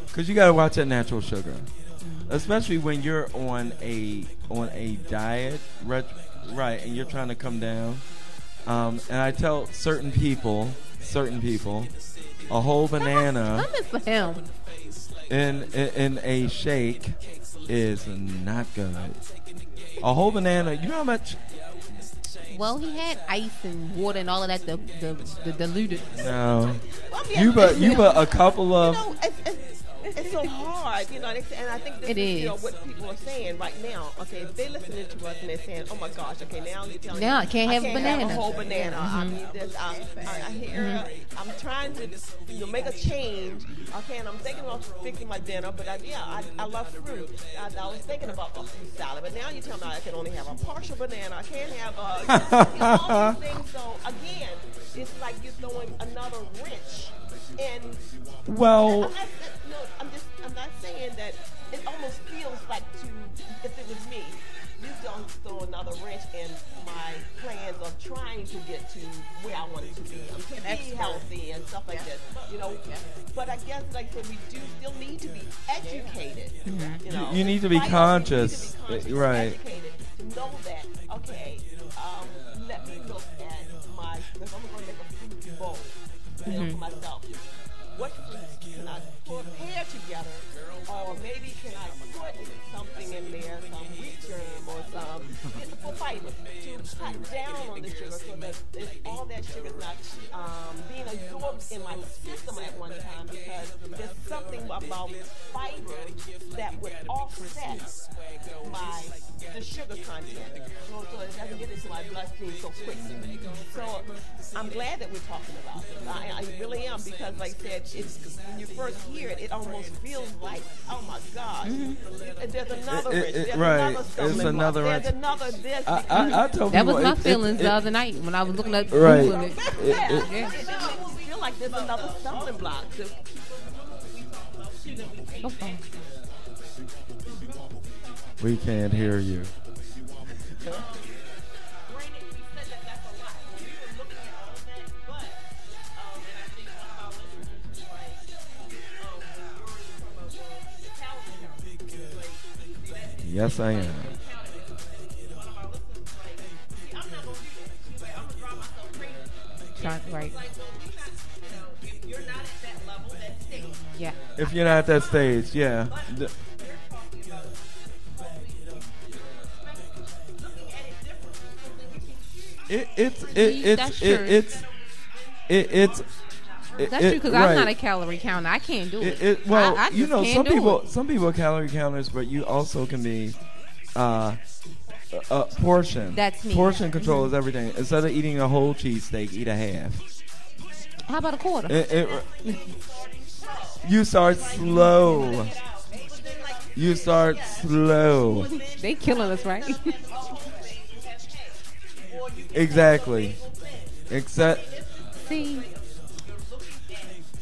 because you got to watch that natural sugar, especially when you're on a diet, right, and you're trying to come down. And I tell certain people, a whole banana Some is for him. in a shake is not good. A whole banana, you know how much? Well, he had ice and water and all of that. The diluted. No, you but a couple of. You know, it's so hard, you know, and I think this It is, you know, is. what people are saying right now. Okay, if they're listening to us and they're saying, "Oh my gosh, okay, now you're telling Now me I can't have a banana. a whole banana. I need this. I hear. I'm trying to, you know, make a change. Okay, and I'm thinking about fixing my dinner, but I love fruit. I was thinking about a fruit salad, but now you tell me I can only have a partial banana. I can't have all these things. So again, it's like you're throwing another wrench in. Well, I'm not saying that. It almost feels like if it was me, you don't throw another wrench in my plans of trying to get to where I want it to be. To be healthy and stuff like that, you know. But I guess, like I said, we do still need to be educated. You know, you need to be Right? conscious. You need to be conscious, Right. educated, to know that. Okay, let me look at my. If I'm going to make a fruit bowl, you know, for myself. What fruits can I pair together, or maybe can I put something in there, some wheat germ or some for fiber to cut down on the sugar so that all that sugar is not being absorbed in my system at one time, because there's something about fiber that would offset the sugar content, so it doesn't get into my bloodstream so quickly. So I'm glad that we're talking about this. I really am, because like I said, it's when you first hear it, it almost feels like, oh my gosh, there's another wrench, there's right. another stumbling It's another block, wrench. there's another this. I tell That people was my feelings the other night when I was looking at Right. Googling it. It makes me feel like there's another stumbling block. Okay. We can't hear you. Yes, I am. Right. Yeah. If you're not at that stage, yeah. It's That's true, because I'm not a calorie counter. I can't do it. Well, I you just know, can't do it. some people are calorie counters, but you also can be portion. That's me. Portion control is everything. Instead of eating a whole cheesesteak, eat a half. How about a quarter? You start slow. You start slow. They killing us, right? Exactly. Except. See.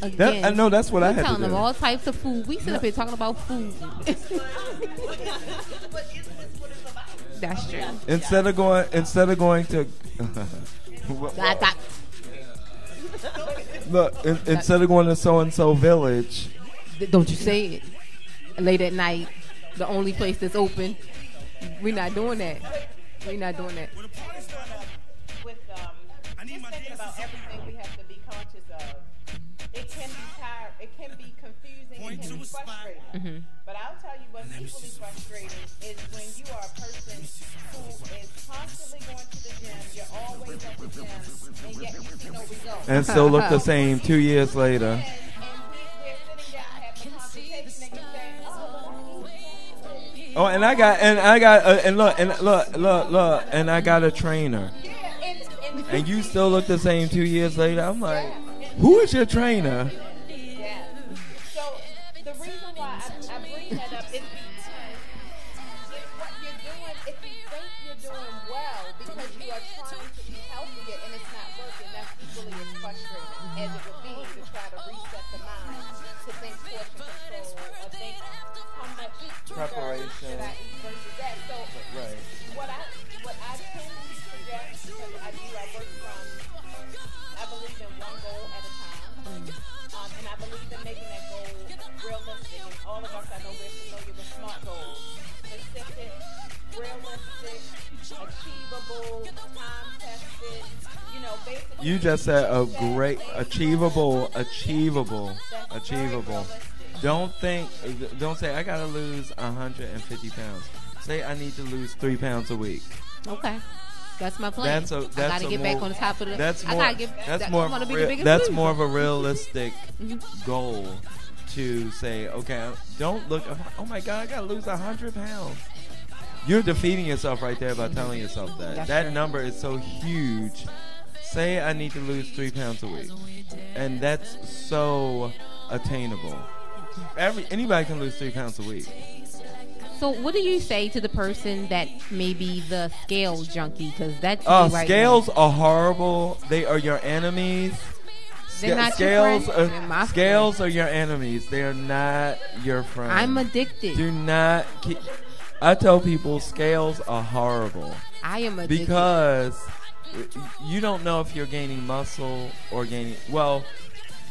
Again, I know that's what I had to telling do. them all types of food. We sit up here talking about food. That's true. Instead of going to. Look, instead of going to so and so village. Don't you say it. Late at night, the only place that's open. We're not doing that. We're not doing that. With just thinking about everything we have to be conscious of, it can be tired, it can be confusing, it can be frustrating. Mm-hmm. But I'll tell you what's equally frustrating is when you are a person who is constantly going to the gym, you're always at the gym, and yet you see no results. And still look the same 2 years later. And we're sitting down having a conversation, and you say, Oh, and I got a trainer. And you still look the same 2 years later. I'm like, who is your trainer? yeah. So the reason why I bring that up is because if what you're doing, if you think you're doing well because you are trying to be healthier and it's not working, that's equally as frustrating as it would be to try to reset the mind to think portion control or think how much Preparation. should I eat versus that. So Right. what I tend to suggest, because I work from, I believe in one goal at a time, and I believe in making that goal realistic. And all of us, I know we're familiar with SMART goals: specific, realistic, achievable, time-tested. You know, basically. You just said a great achievable. Don't say I gotta lose 150 pounds. Say I need to lose 3 pounds a week. Okay. That's my plan. I gotta get back on the top of the. That's I more. gotta get, That's I more. wanna be the biggest That's loser. more of a realistic goal to say. Okay, don't look. Oh my God, I gotta lose 100 pounds. You're defeating yourself right there by telling yourself that. That's That true. number is so huge. Say I need to lose 3 pounds a week, and that's so attainable. Anybody can lose 3 pounds a week. So, what do you say to the person that may be the scale junkie? Because that's me right Scales now. are horrible. They are your enemies. They're not your Scales friends. They're my scales are your enemies. They are not your friends. I'm addicted. Do not keep. I tell people scales are horrible I am addicted. because you don't know if you're gaining muscle or gaining. Well,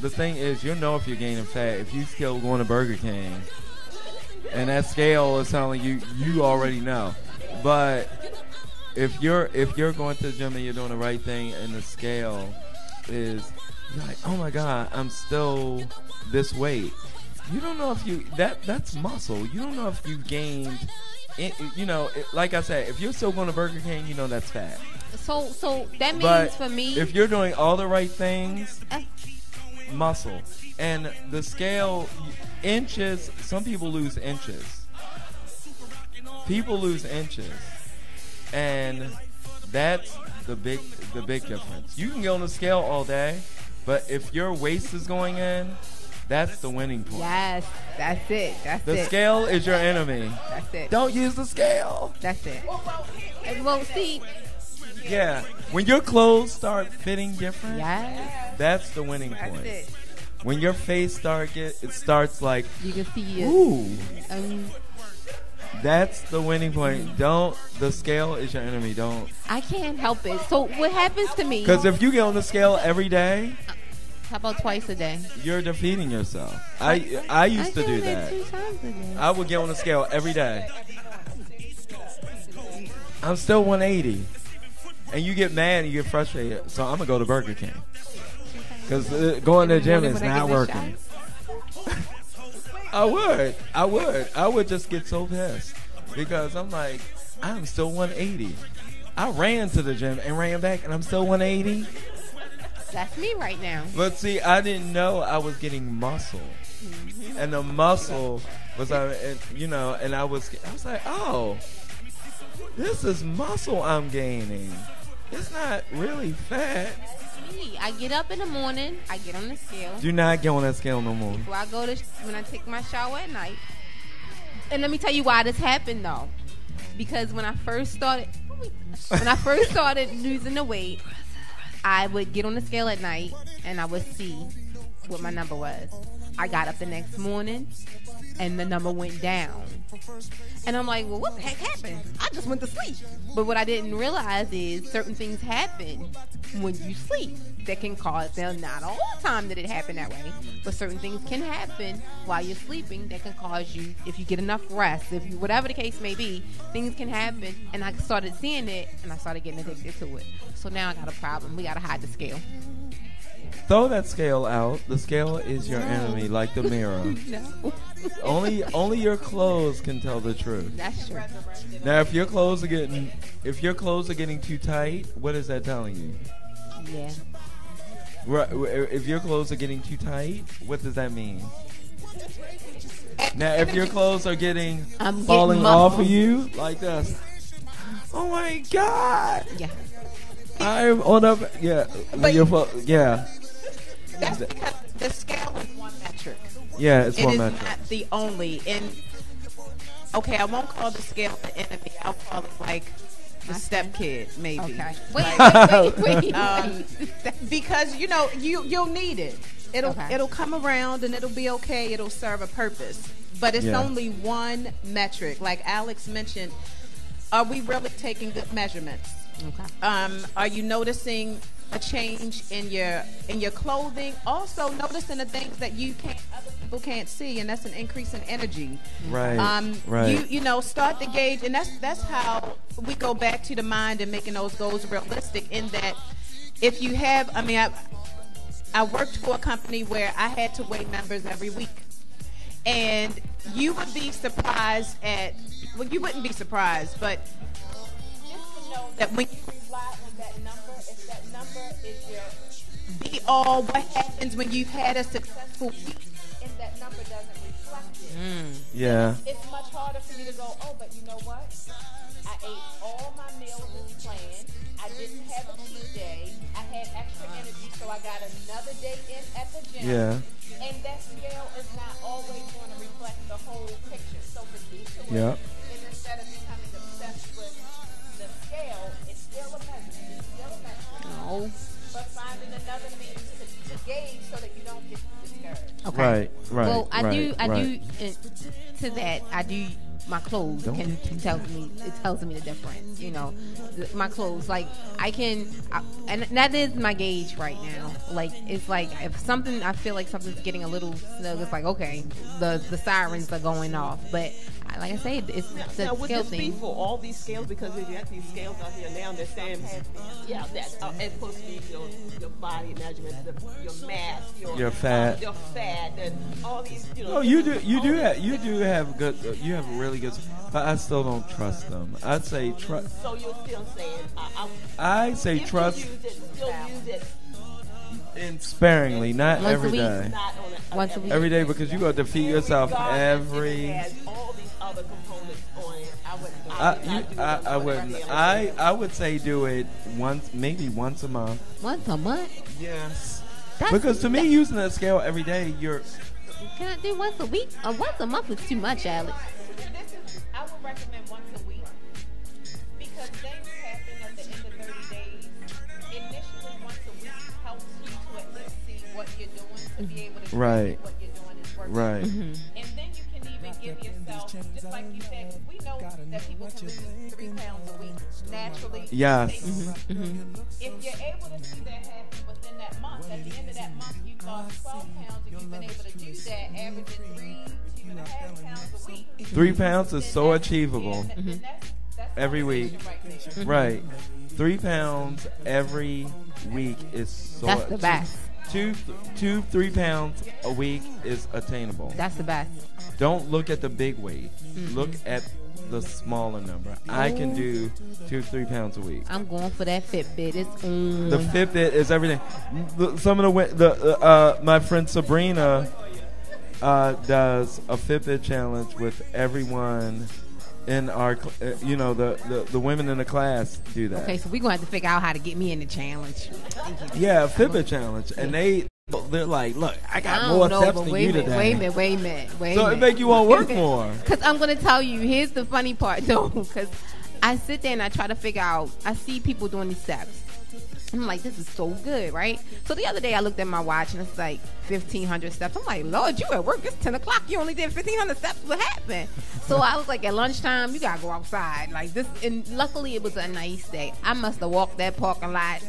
the thing is, you'll know if you're gaining fat if you still going to Burger King. And that scale is telling you, you already know. But if you're going to the gym and you're doing the right thing, and the scale is, you're like, oh my God, I'm still this weight. You don't know if that's muscle. You don't know if you gained. Like I said, if you're still going to Burger King, you know that's fat. So that means But for me, if you're doing all the right things, muscle. And the scale, inches, some people lose inches. People lose inches. And that's the big difference. You can get on the scale all day, but if your waist is going in, that's the winning point. yes, that's it. The scale is your enemy. That's it. Don't use the scale. That's it. Well, see, Yeah. When your clothes start fitting different, yes, that's the winning that's point. it. When your face it starts like, You can see it. ooh. Um, That's the winning point. The scale is your enemy. Don't. I can't help it. So what happens to me? Because if you get on the scale every day, How about twice a day? you're defeating yourself. I used to do that. 2 times a day. I would get on the scale every day. I'm still 180. And you get mad and you get frustrated. So I'm going to go to Burger King. Because going to the gym is not working. I would just get so pissed. Because I'm like, I'm still 180. I ran to the gym and ran back and I'm still 180. That's me right now. But see, I didn't know I was getting muscle. And the muscle was, and I was like, oh, this is muscle I'm gaining. It's not really fat. I get up in the morning. I get on the scale. Do not get on that scale no more. Before I go to when I take my shower at night. And let me tell you why this happened though, because when I first started losing the weight, I would get on the scale at night and I would see what my number was. I got up the next morning and the number went down. And I'm like, well, what the heck happened? I just went to sleep. But what I didn't realize is certain things happen when you sleep that can cause, now not all the time that it happened that way, but certain things can happen while you're sleeping that can cause you, if you get enough rest, if you, whatever the case may be, things can happen. And I started seeing it and I started getting addicted to it. So now I got a problem. We got to hide the scale. Throw that scale out. The scale is your enemy, like the mirror. No. Only your clothes can tell the truth. That's true. Now, if your clothes are getting too tight, what is that telling you? Yeah. Right. If your clothes are getting too tight, what does that mean? Now, if your clothes are falling off of you like this, oh my God! Yeah. I'm on up. Yeah. Yeah. That's because the scale is one metric. Yeah, it's one It metric. is not the only. And okay, I won't call the scale the enemy. I'll call it like the stepkid, maybe. Okay. Wait. Because you'll need it. It'll come around and it'll be okay. It'll serve a purpose. But it's only one metric. Like Alex mentioned, are we really taking good measurements? Okay. Are you noticing a change in your clothing? Also noticing the things that other people can't see, and that's an increase in energy. Right. Right. You start to gauge, and that's how we go back to the mind and making those goals realistic. In that, if you have, I worked for a company where I had to weigh members every week, and you would be surprised you wouldn't be surprised, but that when you rely on that number, if that number is your be-all, what happens when you've had a successful week and that number doesn't reflect it? Yeah. It's much harder for you to go, oh, but you know what? I ate all my meals as planned. I didn't have a cheat day. I had extra energy, so I got another day in at the gym. Yeah. And that scale is not always going to reflect the whole picture. So the key to it is, instead of becoming obsessed with the scale, it's still a measurement. It's still a measurement. No. But finding another means to gauge so that you don't get discouraged. Okay. Right. Well, I do. To that, I do. My clothes tells me the difference. My clothes, like and that is my gauge right now. Like it's like if I feel like something's getting a little snug, it's like okay, the sirens are going off. But like I say, it's the now, would scale this thing. be for all these scales? Because if you have these scales out here now, they're saying, that's it's supposed to be your body measurements, your mass, your fat, and all these. No, you do have good. You have really good. But I still don't trust them. I'd say trust. So you're still saying? I say trust. Still use it. And sparingly, not Once every a week. day. Once a week. Every day, because you got to defeat yourself every. It has all these other components on it. I wouldn't. I would say do it maybe once a month. Once a month. Yes. Because to me, using a scale every day, Can I do once a week? Once a month is too much, Alex. I would recommend once a week because things happen at the end of 30 days. Initially, once a week helps you to at least see what you're doing to be able to see what you're doing is working. Right. And then you can even give yourself, just like you said, we know that people can lose 3 pounds a week naturally. Yes. If you're able to see that happen within that month, at the end of that month, you've lost 12 pounds, and you've been able to do that, averaging 2.5 pounds a week. 3 pounds is so achievable. That's every week. Right. 3 pounds every week is so. That's the best. 3 pounds a week is attainable. That's the best. Don't look at the big weight. Look at the smaller number. I can do 2-3 pounds a week. I'm going for that Fitbit. It's The Fitbit is everything. Some of the my friend Sabrina does a Fitbit challenge with everyone in our, the women in the class do that. Okay, so we're gonna have to figure out how to get me in the challenge. Yeah, Fitbit challenge, and they're like, look, I got more steps than you today. Wait a minute. So it make you want to work more. Because I'm going to tell you, here's the funny part, though. Because I sit there and I try to figure out, I see people doing these steps. I'm like, this is so good, right? So the other day I looked at my watch and it's like 1,500 steps. I'm like, Lord, you at work. It's 10 o'clock. You only did 1,500 steps. What happened? So I was like, at lunchtime, you got to go outside. Like this. And luckily it was a nice day. I must have walked that parking lot.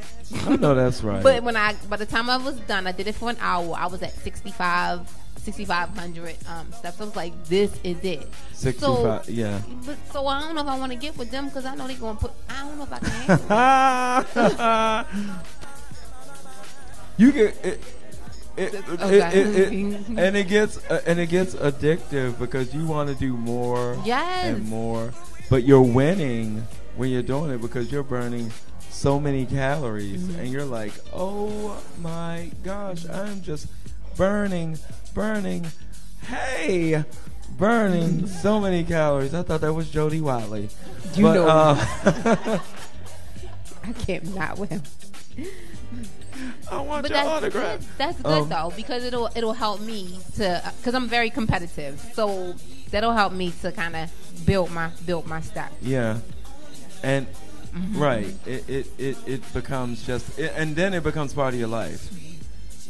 I know that's right. But by the time I was done, I did it for an hour. I was at 6,500 steps. I was like, this is it. 65, yeah. So I don't know if I want to get with them because I know they're going to put, I don't know if I can handle it. You get and it gets addictive because you want to do more and more, but you're winning when you're doing it because you're burning so many calories, and you're like, oh my gosh, I'm just burning so many calories. I thought that was Jody Watley. I can't not with him. I want your autograph. That's good though, because it'll help me to, because I'm very competitive, so that'll help me to kind of build my steps. Yeah, and right, it becomes just, and then it becomes part of your life.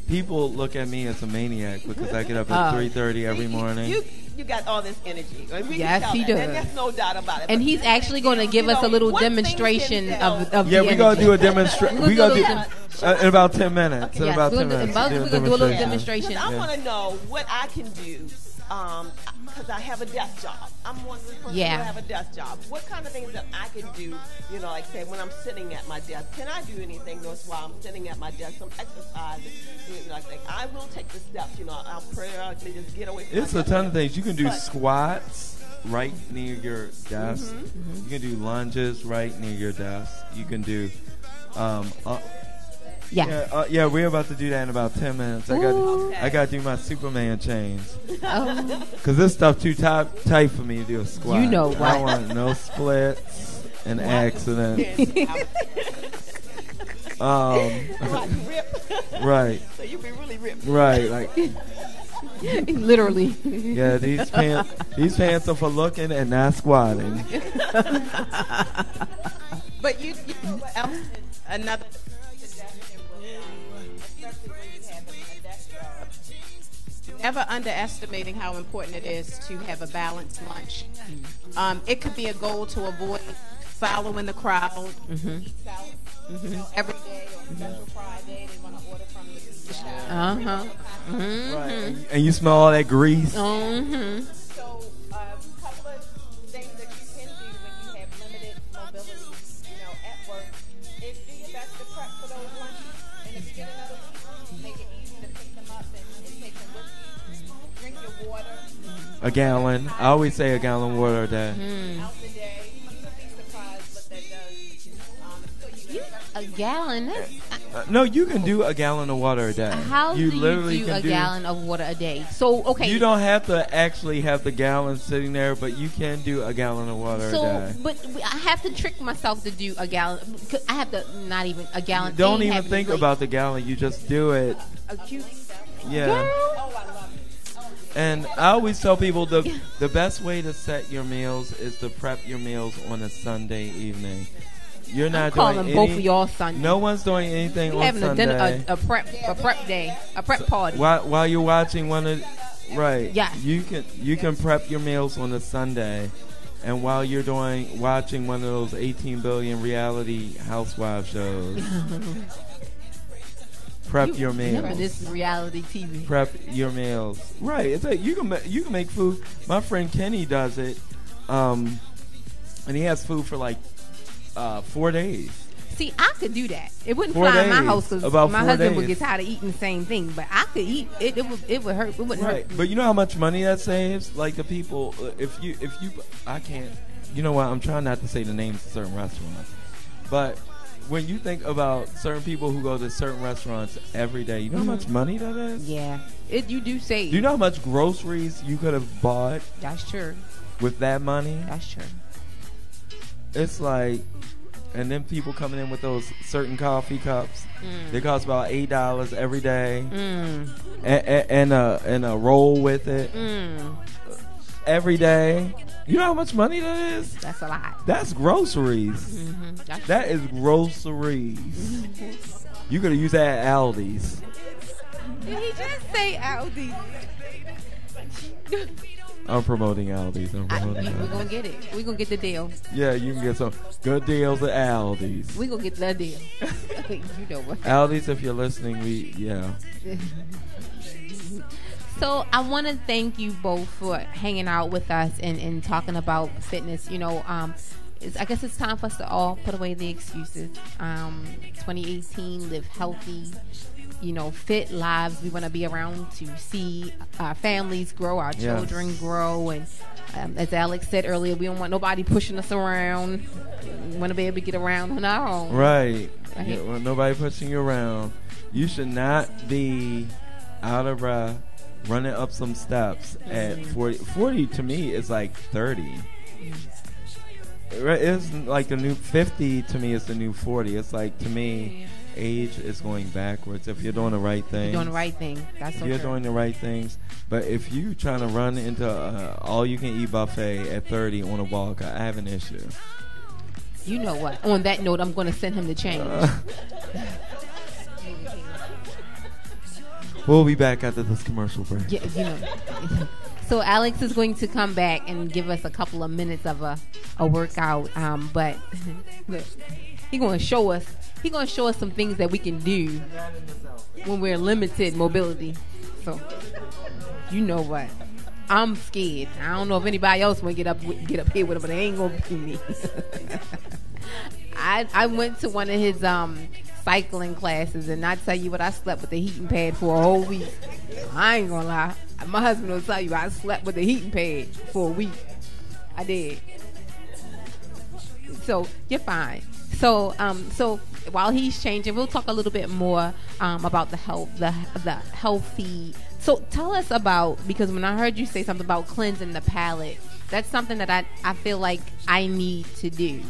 People look at me as a maniac because I get up at 3:30 every morning. You got all this energy. Yes, he does. And there's no doubt about it. And he's actually going to give us a little demonstration of yeah, we're going to do a demonstration. We're going to do in about 10 minutes. Okay, in about 10 minutes. We're going to do a little demonstration. I want to know what I can do because I have a desk job. I'm one of the people who have a desk job. What kind of things that I can do, like say when I'm sitting at my desk? Can I do anything while I'm sitting at my desk? Some exercise, like I will take the steps, I'll periodically just get away from It's a ton of things. You can do squats right near your desk. You can do lunges right near your desk. You can do yeah, we're about to do that in about 10 minutes. I got to do my Superman chains. Because this stuff too tight for me to do a squat. You know what? I want no splits and accidents. Right. So you be really ripped. Right, like literally. Yeah, these pants are for looking and not squatting. But you know what else? Another never underestimating how important it is to have a balanced lunch. It could be a goal to avoid following the crowd. Every day or special Friday, they want to order from the shop. Right. And you smell all that grease. So a couple of things that you can do when you have limited mobility, at work, is do your best to prep for those lunches. And if you get another week, make it easy to pick them up and take them with you. Drink your water. A gallon. I always say a gallon of water a day. Out the day. You'll be surprised what that does. A gallon? No, you can do a gallon of water a day. How do you do a gallon of water a day? So, okay. You don't have to actually have the gallon sitting there, but you can do a gallon of water a day. But I have to trick myself to do a gallon. I have to, not even a gallon. Don't even think about the gallon. You just do it. Yeah. Girl. And I always tell people the best way to set your meals is to prep your meals on a Sunday evening. You're not doing doing both of y'all Sunday. No one's doing anything on Sunday. Having a prep day, a prep party. While you're watching one of, right? Yeah. You can prep your meals on a Sunday, and while you're watching one of those 18 billion reality housewife shows, prep your meals. Remember this reality TV. Prep your meals. Right. You can make food. My friend Kenny does it. and he has food for like 4 days. See, I could do that. It wouldn't 4 fly in my days. house because About my 4 husband would days. get tired of eating the same thing. But I could eat it. It would hurt. It wouldn't Right, hurt. but you know how much money that saves? Like the people, if you, I can't. You know what? I'm trying not to say the names of certain restaurants, but when you think about certain people who go to certain restaurants every day, you know how much money that is? Yeah, you do save. Do you know how much groceries you could have bought That's true. with that money? That's true. It's like, and then people coming in with those certain coffee cups. They cost about $8 every day, and a roll with it every day. You know how much money that is? That's a lot. That's groceries. That is groceries. You could have used that at Aldi's. Did he just say Aldi? I'm promoting Aldi's. We're gonna get it. We're gonna get the deal. Yeah, you can get some good deals at Aldi's. We're gonna get the deal. You know what? Aldi's, if you're listening, yeah. So I want to thank you both for hanging out with us and talking about fitness. You know, I guess it's time for us to all put away the excuses. 2018, live healthy, you know, fit lives we want to be around to see our families grow, our children grow. And as Alex said earlier, we don't want nobody pushing us around. We want to be able to get around on our own. Right. Yeah, well, nobody pushing you around. You should not be out of breath running up some steps at 40. 40 to me is like 30. It's like the new 50 to me is the new 40. It's like, to me, age is going backwards if you're doing the right thing. You're doing the right thing. That's so You're true. doing the right things. But if you trying to run into all-you-can-eat buffet at 30 on a walk, I have an issue. You know what? On that note, I'm going to send him the change. We'll be back after this commercial break. Yeah, you know. So Alex is going to come back and give us a couple of minutes of a workout. But look, he's going to show us. He's going to show us some things that we can do when we're limited mobility. So you know what? I'm scared. I don't know if anybody else want to get up here with him, but it ain't gonna be me. I went to one of his cycling classes, and I tell you what, I slept with the heating pad for a whole week. I ain't gonna lie. My husband will tell you I slept with the heating pad for a week. I did. So you're fine. So while he's changing, we'll talk a little bit more about the healthy. So tell us about, because when I heard you say something about cleansing the palate, that's something that I feel like I need to do.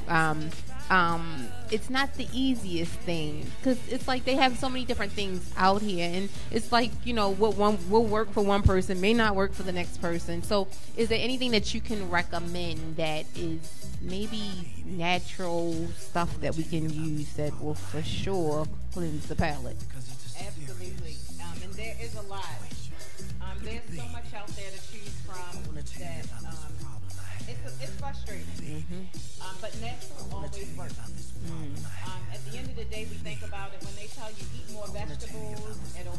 It's not the easiest thing, because it's like they have so many different things out here, and it's like, you know, what one will work for one person may not work for the next person. So is there anything that you can recommend that is maybe natural stuff that we can use that will for sure cleanse the palate? Absolutely. And there is a lot. There's so much out there to choose from that it's frustrating. But natural always works. At the end of the day, we think about it, when they tell you eat more vegetables, it'll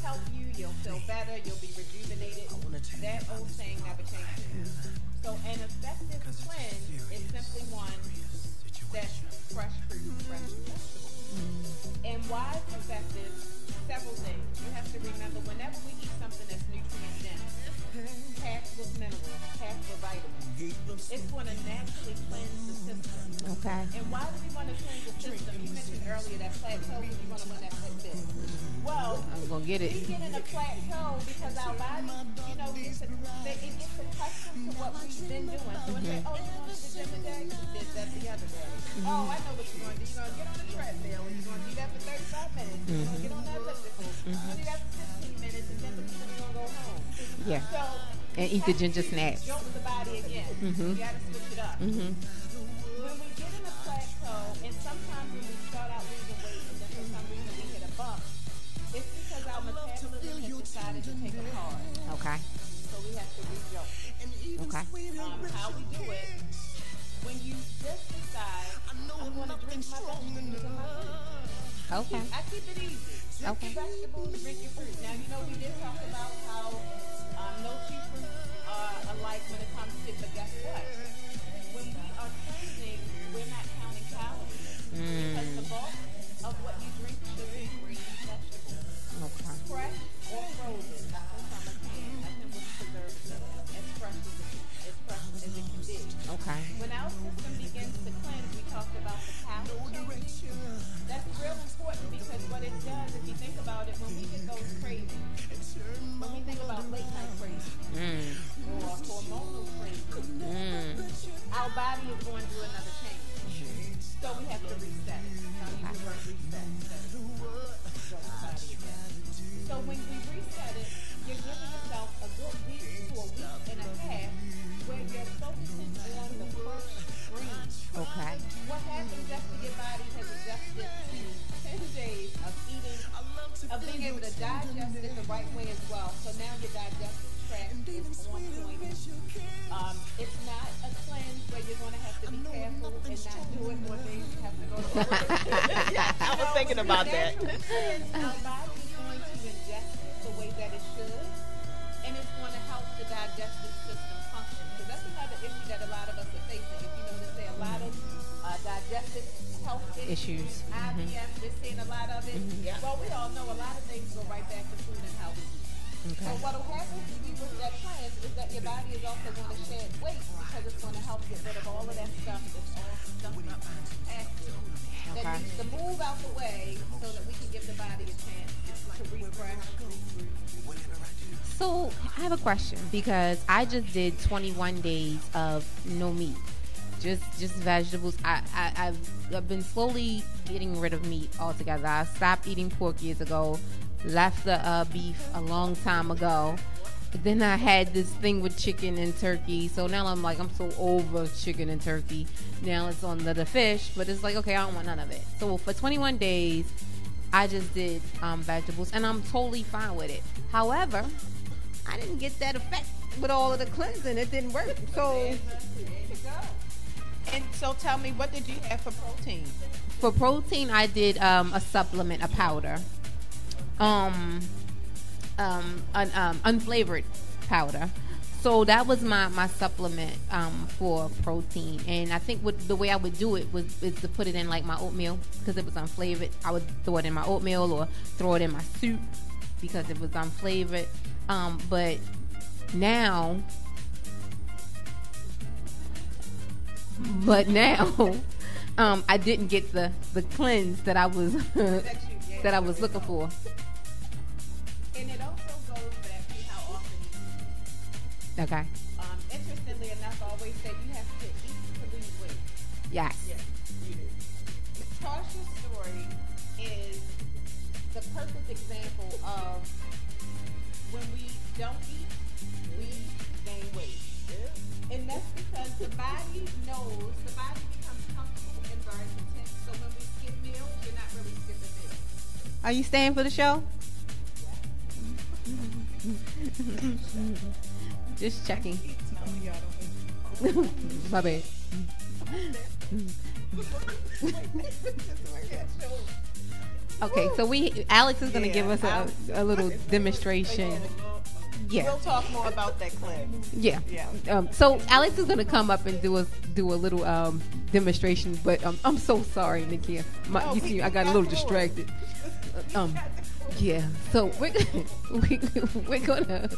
help you, you'll feel better, you'll be rejuvenated. That old saying never changes. So an effective cleanse is simply one that's fresh fruit, fresh vegetables. And why it's effective? Several things. You have to remember, whenever we eat something that's nutrient dense, packed with minerals, packed with vitamins, it's going to naturally cleanse the system. Okay. And why do we want to cleanse the system? You mentioned earlier that plateau when you want to win that fit. Well, I'm gonna get it. we get in a plateau because our body, you know, it gets accustomed to what we've been doing. So it's like, oh, you're going to the gym today? You did that the other day. Oh, I know what you're going to do. You're going to get on the treadmill and you're going to do that for 35 minutes. You're going to get on that elliptical. You're going to do that for 15 minutes, and then you're going to go home. Yeah. So, And eat the ginger snaps. Jolt the body again. You got to switch it up. When we get in a plateau, and sometimes when we start out losing weight, and then for some reason we hit a bump, it's because our metabolism has decided to take a pause. Okay. So we have to rejolt. Okay. How we do it, when you just decide, I'm going to drink my vegetables and my fruit. Okay. I keep it easy. Drink your vegetables, drink your fruit. Now, you know, we did talk about how no two fruits are alike when it comes to, but guess what? When we are was going through another change. So we have to reset. So when we reset it, you're giving yourself a good week to a week and a half where you're focusing on the first screen. Okay. What happens after your body has adjusted to 10 days of eating, of being able to digest it the right way as well. So now your digestive tract is on point. It's not a cleanse where you're going to have to be careful and not do it one day you have to go to work. I was thinking about that. Our body is going to ingest it the way that it should, and it's going to help the digestive system function. Because that's another issue that a lot of us are facing. If you notice, there are a lot of digestive health issues. IBS, we're seeing a lot of it. Well, we all know a lot of things go right back to food and how we eat. Okay. So what will happen to you with that cleanse is that your body is also going to shed weight because it's going to help get rid of all of that stuff that's all stuffed up active that needs to move out the way so that we can give the body a chance to refresh. So I have a question because I just did 21 days of no meat, just vegetables. I've been slowly getting rid of meat altogether. I stopped eating pork years ago, left the beef a long time ago. But then I had this thing with chicken and turkey. So now I'm like, I'm so over chicken and turkey. Now it's on the fish, but it's like, okay, I don't want none of it. So for 21 days, I just did vegetables, and I'm totally fine with it. However, I didn't get that effect with all of the cleansing. It didn't work. So, There you go. And so tell me, what did you have for protein? for protein, I did a supplement, a powder, unflavored powder. So that was my supplement for protein. And I think the way I would do it is to put it in like my oatmeal because it was unflavored. I would throw it in my oatmeal or throw it in my soup because it was unflavored. But now I didn't get the cleanse that I was that I was looking for. And it also goes back to how often you eat. Okay. Interestingly enough, I always say you have to eat to lose weight. Yes. Yes, you do. Tasha's story is the perfect example of when we don't eat, we gain weight. And that's because the body becomes comfortable and very content. So when we skip meals, you're not really skipping meals. Are you staying for the show? Just checking. My bad. Okay, so Alex is going to give us a little demonstration. Yeah. We'll talk more about that cleanse. Yeah. Yeah. So Alex is going to come up and do a little demonstration, but I'm so sorry, Nikia. You see, I got a little distracted. Yeah. So we're gonna.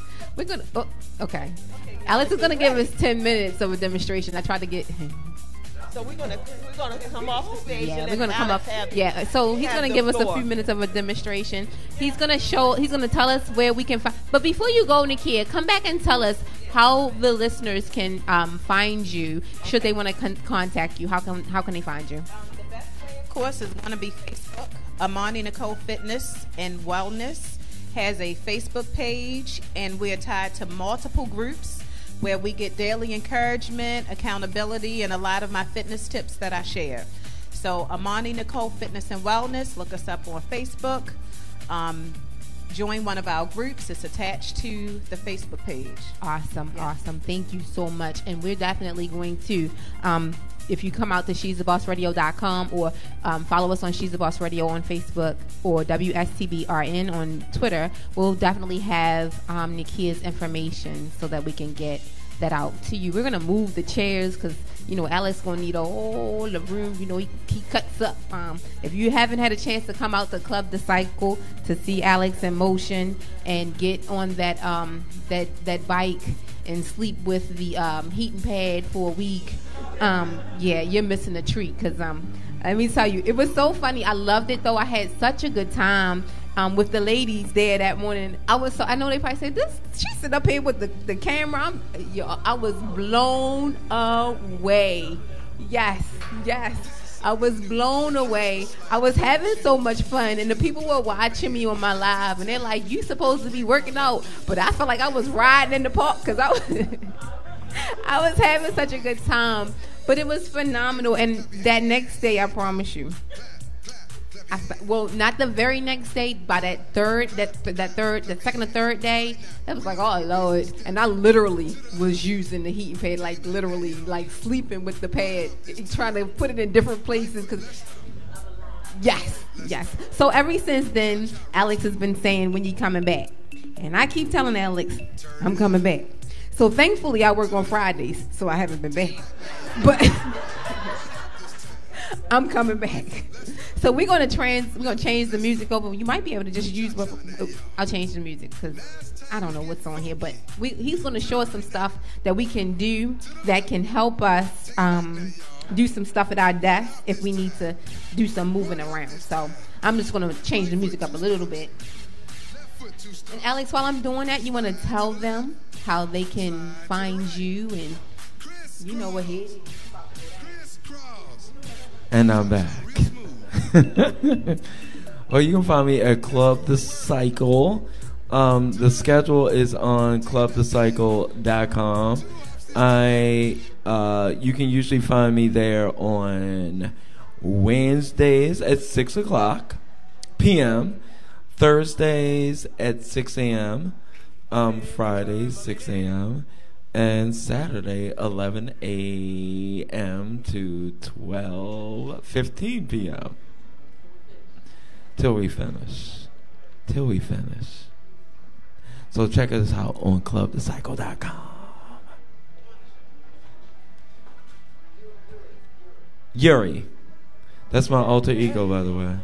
Oh, okay. Alex is gonna give us 10 minutes of a demonstration. I tried to get. So we're gonna come off the stage. Yeah, and we're gonna come up. Yeah, so he's gonna give us a few minutes of a demonstration. He's gonna tell us where we can find. But before you go, Nikia, come back and tell us how the listeners can find you. Should they want to contact you, how can they find you? The best way, of course, is going to be Facebook. Amani Nicole Fitness and Wellness has a Facebook page, and we're tied to multiple groups where we get daily encouragement, accountability, and a lot of my fitness tips that I share. So Amani Nicole Fitness and Wellness, look us up on Facebook. Join one of our groups. It's attached to the Facebook page. Awesome. Thank you so much. And we're definitely going to, if you come out to she'sthebossradio.com or follow us on She's the Boss Radio on Facebook or WSTBRN on Twitter, we'll definitely have Nikia's information so that we can get that out to you. We're going to move the chairs because, Alex going to need a whole room. He cuts up. If you haven't had a chance to come out to Club the Cycle to see Alex in motion and get on that bike and sleep with the heating pad for a week, you're missing a treat because let me tell you, it was so funny. I loved it, though. I had such a good time with the ladies there that morning. I know they probably said, she's sitting up here with the camera. I was blown away Yes, yes. I was blown away. I was having so much fun, and the people were watching me on my live, and they're like, "You supposed to be working out," but I felt like I was riding in the park because I was, I was having such a good time. But it was phenomenal, and that next day, I promise you. Well, not the very next day, by the second or third day, that was like, oh Lord. And I literally was using the heating pad, like literally, like sleeping with the pad, trying to put it in different places. Cause yes. So ever since then, Alex has been saying, when you coming back? And I keep telling Alex, I'm coming back. So thankfully, I work on Fridays, so I haven't been back. But I'm coming back. So we're gonna change the music over. You might be able to just use what I'll change the music because I don't know what's on here. But he's gonna show us some stuff that we can do that can help us do some stuff at our desk if we need to do some moving around. So I'm just gonna change the music up a little bit. And Alex, while I'm doing that, you want to tell them how they can find you, and you know what it is. And I'm back. Well, you can find me at Club The Cycle. The schedule is on clubthecycle.com. You can usually find me there on Wednesdays at 6 o'clock p.m., Thursdays at 6 a.m., Fridays 6 a.m., and Saturday 11 a.m. to 12:15 p.m. Till we finish. So check us out on clubthecycle.com. Yuri. That's my alter ego, by the way.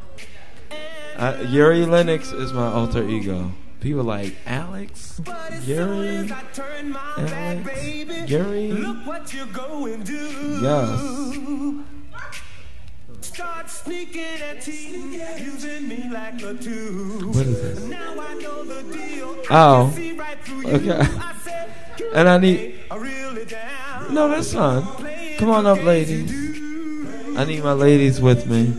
Yuri Lennox is my alter ego. People like Alex, Yuri, Alex, Yuri. Look what you're going to do. Yes. Start sneaking and teasing, using me like a tool. What is this? Now I know the deal. Oh, I see right through you. okay. I said, And I need. really down. No, that's fine. Come on up, ladies. I need my ladies with me.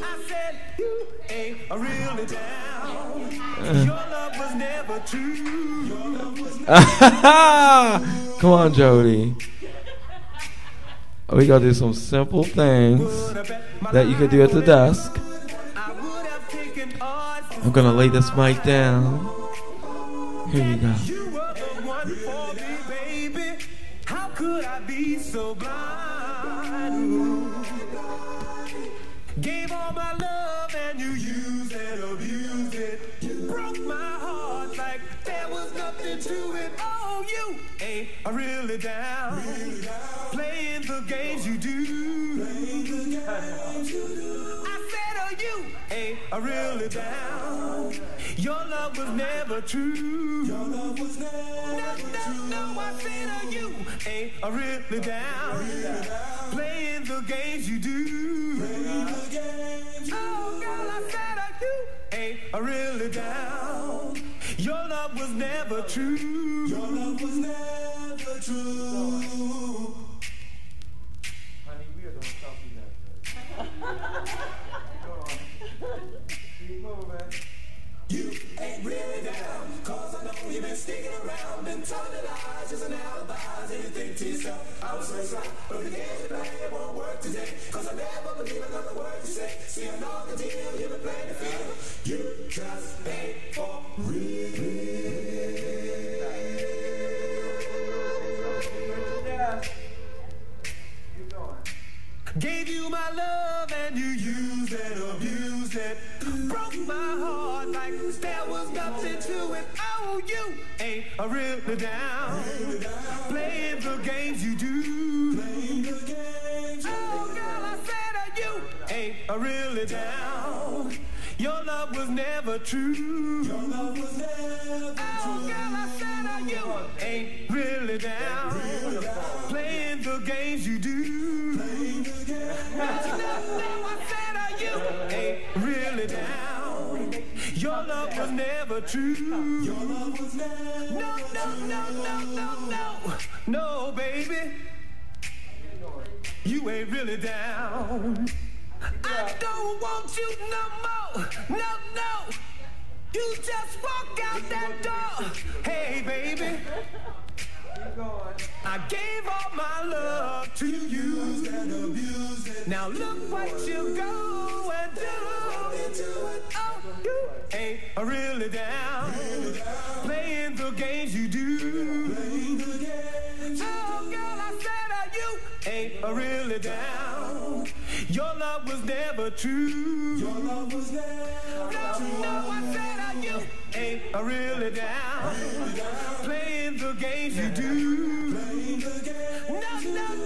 I said, you ain't really down. Your love was never true. Your love was never Come on, Jody. We gotta do some simple things that you can do at the desk. I'm gonna lay this mic down. Here you go. You were the one for me, baby. How could I be so blind? Gave all my love and you used and abused it. Broke my heart like there was nothing to it. Oh, you ain't really down. Playing the games you do. I said, oh, you ain't really down. Your love was never true. Your love was never true. No, I said, oh, you ain't really down. Playing the games you do. Oh, girl, I said, oh, you ain't really down. Your love was never true. Your love was never true. Honey, we are gonna stop you that. You ain't really down, cause I know you've been sticking around and telling lies, just an alibi, anything to yourself. I was so right, but the game you play, it won't work today, cause I never believe another word you say. See, I know the deal, you've been playing the field. You just ain't for real. Gave you my love and you used and abused it. Broke my heart like there was nothing to it. Oh, you ain't really down. Playing the games you do. Oh, girl, I said, oh, you ain't really down. Your love was never true. Your love was never true. Oh, girl, I said, oh, you ain't really down. Playing the games you do. No, I said, oh, you ain't really down. Your love was never true. Your love was never true. No, baby. you ain't really down. I don't want you no more, no. You just walk out that door. Hey, baby, I gave all my love to you. Now look what you go and do. Oh, you ain't really down. Playing the games you do. Oh, girl, I said you ain't really down. Your love was never true. Your love was never true. No, I said you ain't really down. Playing the games you do.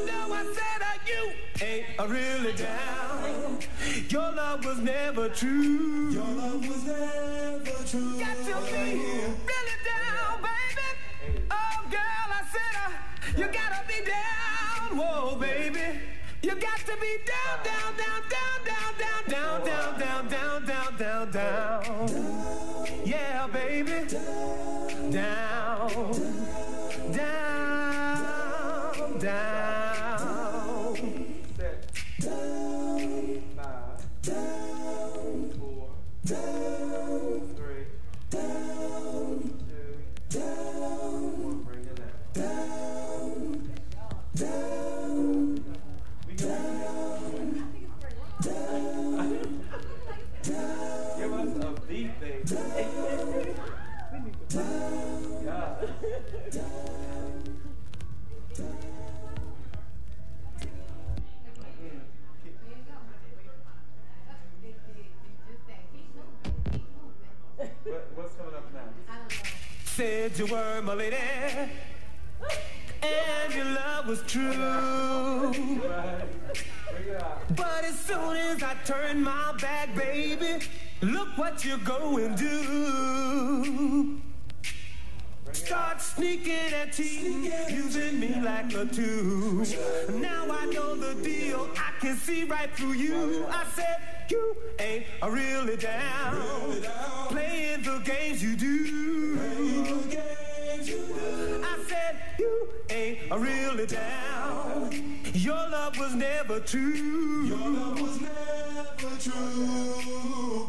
No, I said you ain't really down. Your love was never true. Your love was never true. Got to be really down, baby. Oh, girl, I said you gotta be down. Whoa, baby. You got to be down, down, down, down, down, down, down, down, down, down, down, down. Yeah, baby. Down, down, down. Down, 5, down, 4, down, 3, down, 2, down, 1. Bring it down. Down, down. Down, down, down. Give us a beat, baby. Down, down, What's coming up now? I don't know. Said you were my lady. And your love was true. But as soon as I turned my back, baby, look what you're going to do. Start sneaking and cheating, using me like a tool. Now I know the deal, I can see right through you. I said, you ain't really down. Playing the games you do. I said, you ain't really down. Your love was never true. Your love was never true.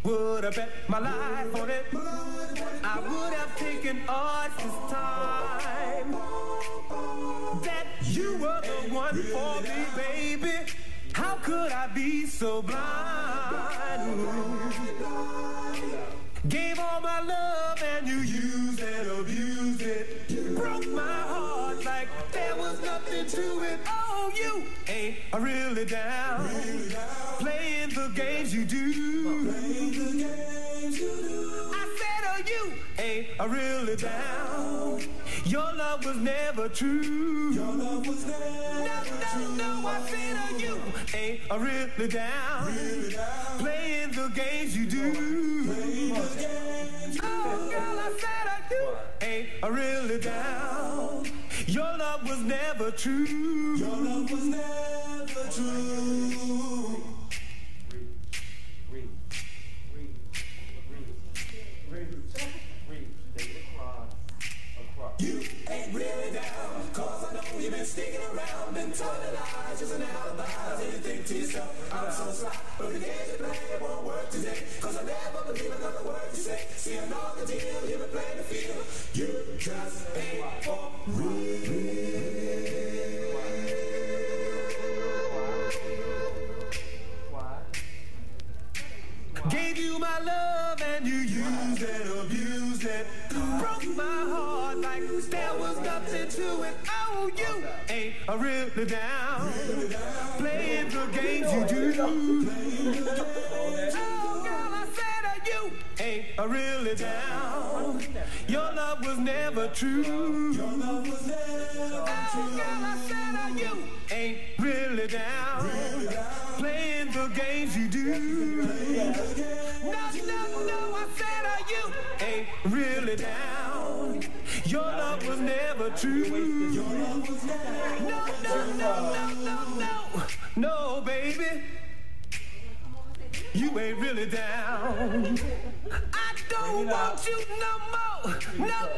Would have bet my life on it. I would have taken odds this time that you were the one for me, baby. How could I be so blind? Gave all my love and you used and abused it. Broke my heart like there was nothing to it. Oh, you ain't really down. Playing the games you do. I said, oh, you ain't really down. Your love was never true. Your love was never true. No, I said, oh, you ain't really down. Playing the games you do. Oh, girl, I said, oh, you ain't really down. Your love was never true. Your love was never true. You ain't really down, cause I know you've been sticking around, been telling lies, just an alibi. And you think to yourself, I'm so sly, but the games you play won't work today, cause I never believe another word you say. See, I know the deal, you've been playing the field, you just ain't for real. Gave you my love and you used and abused it. Broke my heart like there was nothing to it. Oh, you ain't really down. Playing the games you do. Oh, girl, I said you ain't really down. Your love was never true. Your love was never true. Oh, girl, I said you ain't really down. Playing the games you do. No, I said you ain't really down. Your love was never true. Your love was never no, baby. You ain't really down. I don't want you no more. No.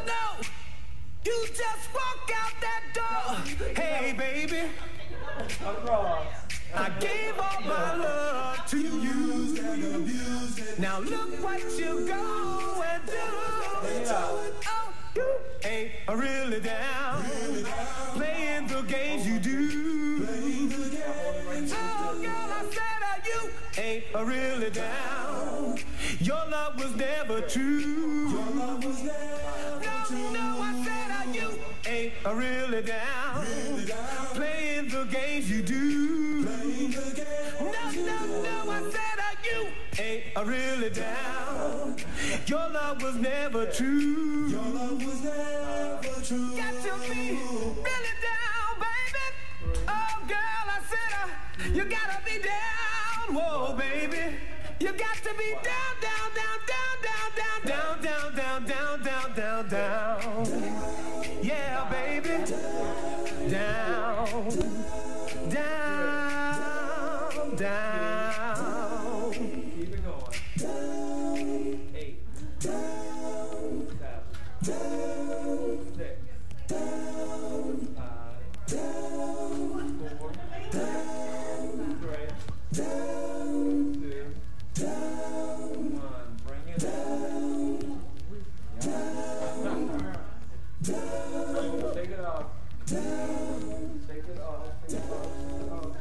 You just walk out that door. Hey, baby. I gave all my love to you. Now look what you go and do. Oh, you ain't really down. Playing the games you do. Oh, girl, I said you ain't really down. Your love was never true. No, I said you ain't really down. Playing the games you do. No, I said you ain't really down. Your love was never true. Your love was never true. Got to be really down, baby. Oh, girl, I said you gotta be down. Whoa, baby. You got to be down, down, down, down, down, down, down, down, down, down, down. Yeah, baby. Down, down, down. Keep it going. Down. 8. Down. 7. Down. 6. Down. 5. Down. 4. Down. 3. Down. 2. Down. 1. Bring it down. Down. Take it off. Down. Take it off. Take it off.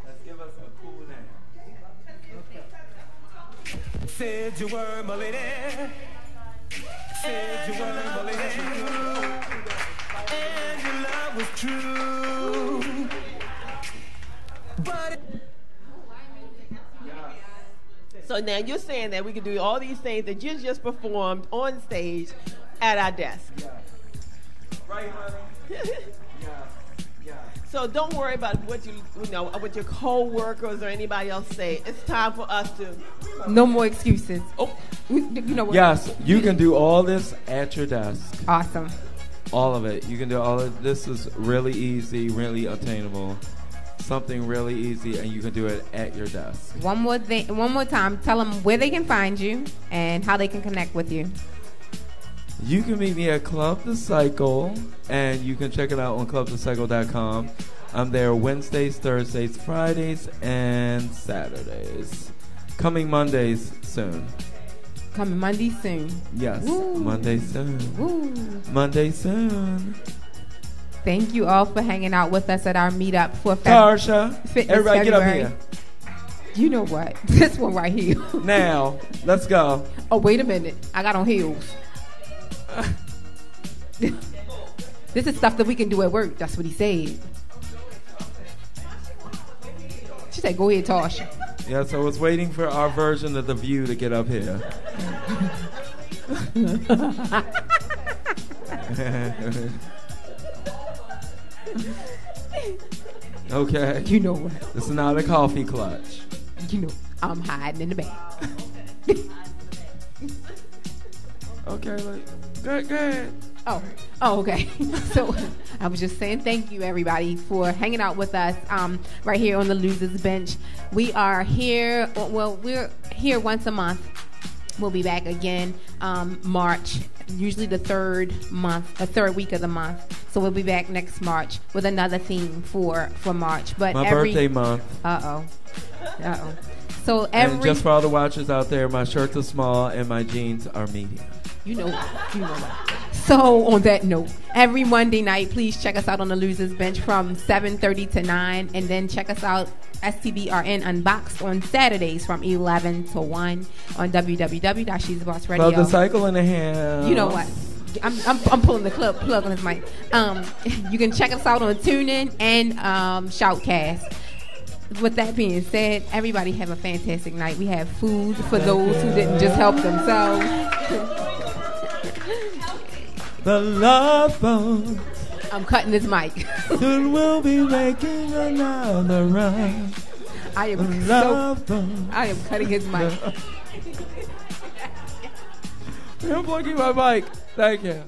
Let's give us a cool name. Said you were my lady. Said you were my lady. And your love was true. But So now you're saying that we can do all these things that you just performed on stage at our desk. Right, honey? Yeah. So don't worry about what what your co-workers or anybody else say. It's time for us to. No more excuses. Oh, you know what? Yes, you can do all this at your desk. Awesome. All of it. You can do all of this. Is really easy, really attainable. Something really easy, and you can do it at your desk. One more time. Tell them where they can find you and how they can connect with you. You can meet me at Club The Cycle, and you can check it out on clubthecycle.com. I'm there Wednesdays, Thursdays, Fridays, and Saturdays. Coming Mondays soon. Coming Monday soon. Yes, Woo. Monday soon. Woo. Monday soon. Thank you all for hanging out with us at our meetup for Tarsha, Fitness everybody February. get up here. You know what? This one right here. Now, let's go. Oh, wait a minute. I got on heels. This is stuff that we can do at work. That's what he said. She said, go ahead, Tarsha. Yeah, so I was waiting for our version of The View to get up here. Okay. You know what? This is not a coffee clutch. You know, I'm hiding in the back. Okay, go ahead. Oh, okay. So I was just saying thank you, everybody, for hanging out with us right here on the Losers Bench. We are here. Well, we're here once a month. We'll be back again March, usually the third week of the month. So we'll be back next March with another theme for March. But my birthday month. So and just for all the watchers out there, my shirts are small and my jeans are medium. You know that. So on that note, every Monday night, please check us out on the Losers Bench from 7:30 to 9, and then check us out STBRN Unboxed on Saturdays from 11 to 1 on www.shesbossradio. Club The Cycle in the hand. You know what? I'm pulling the plug on his mic. You can check us out on TuneIn and Shoutcast. With that being said, everybody have a fantastic night. We have food for those who didn't just help themselves. The love boat. I'm cutting this mic. Soon we'll be making another run. I am cutting his mic. I'm plugging my mic. Thank you.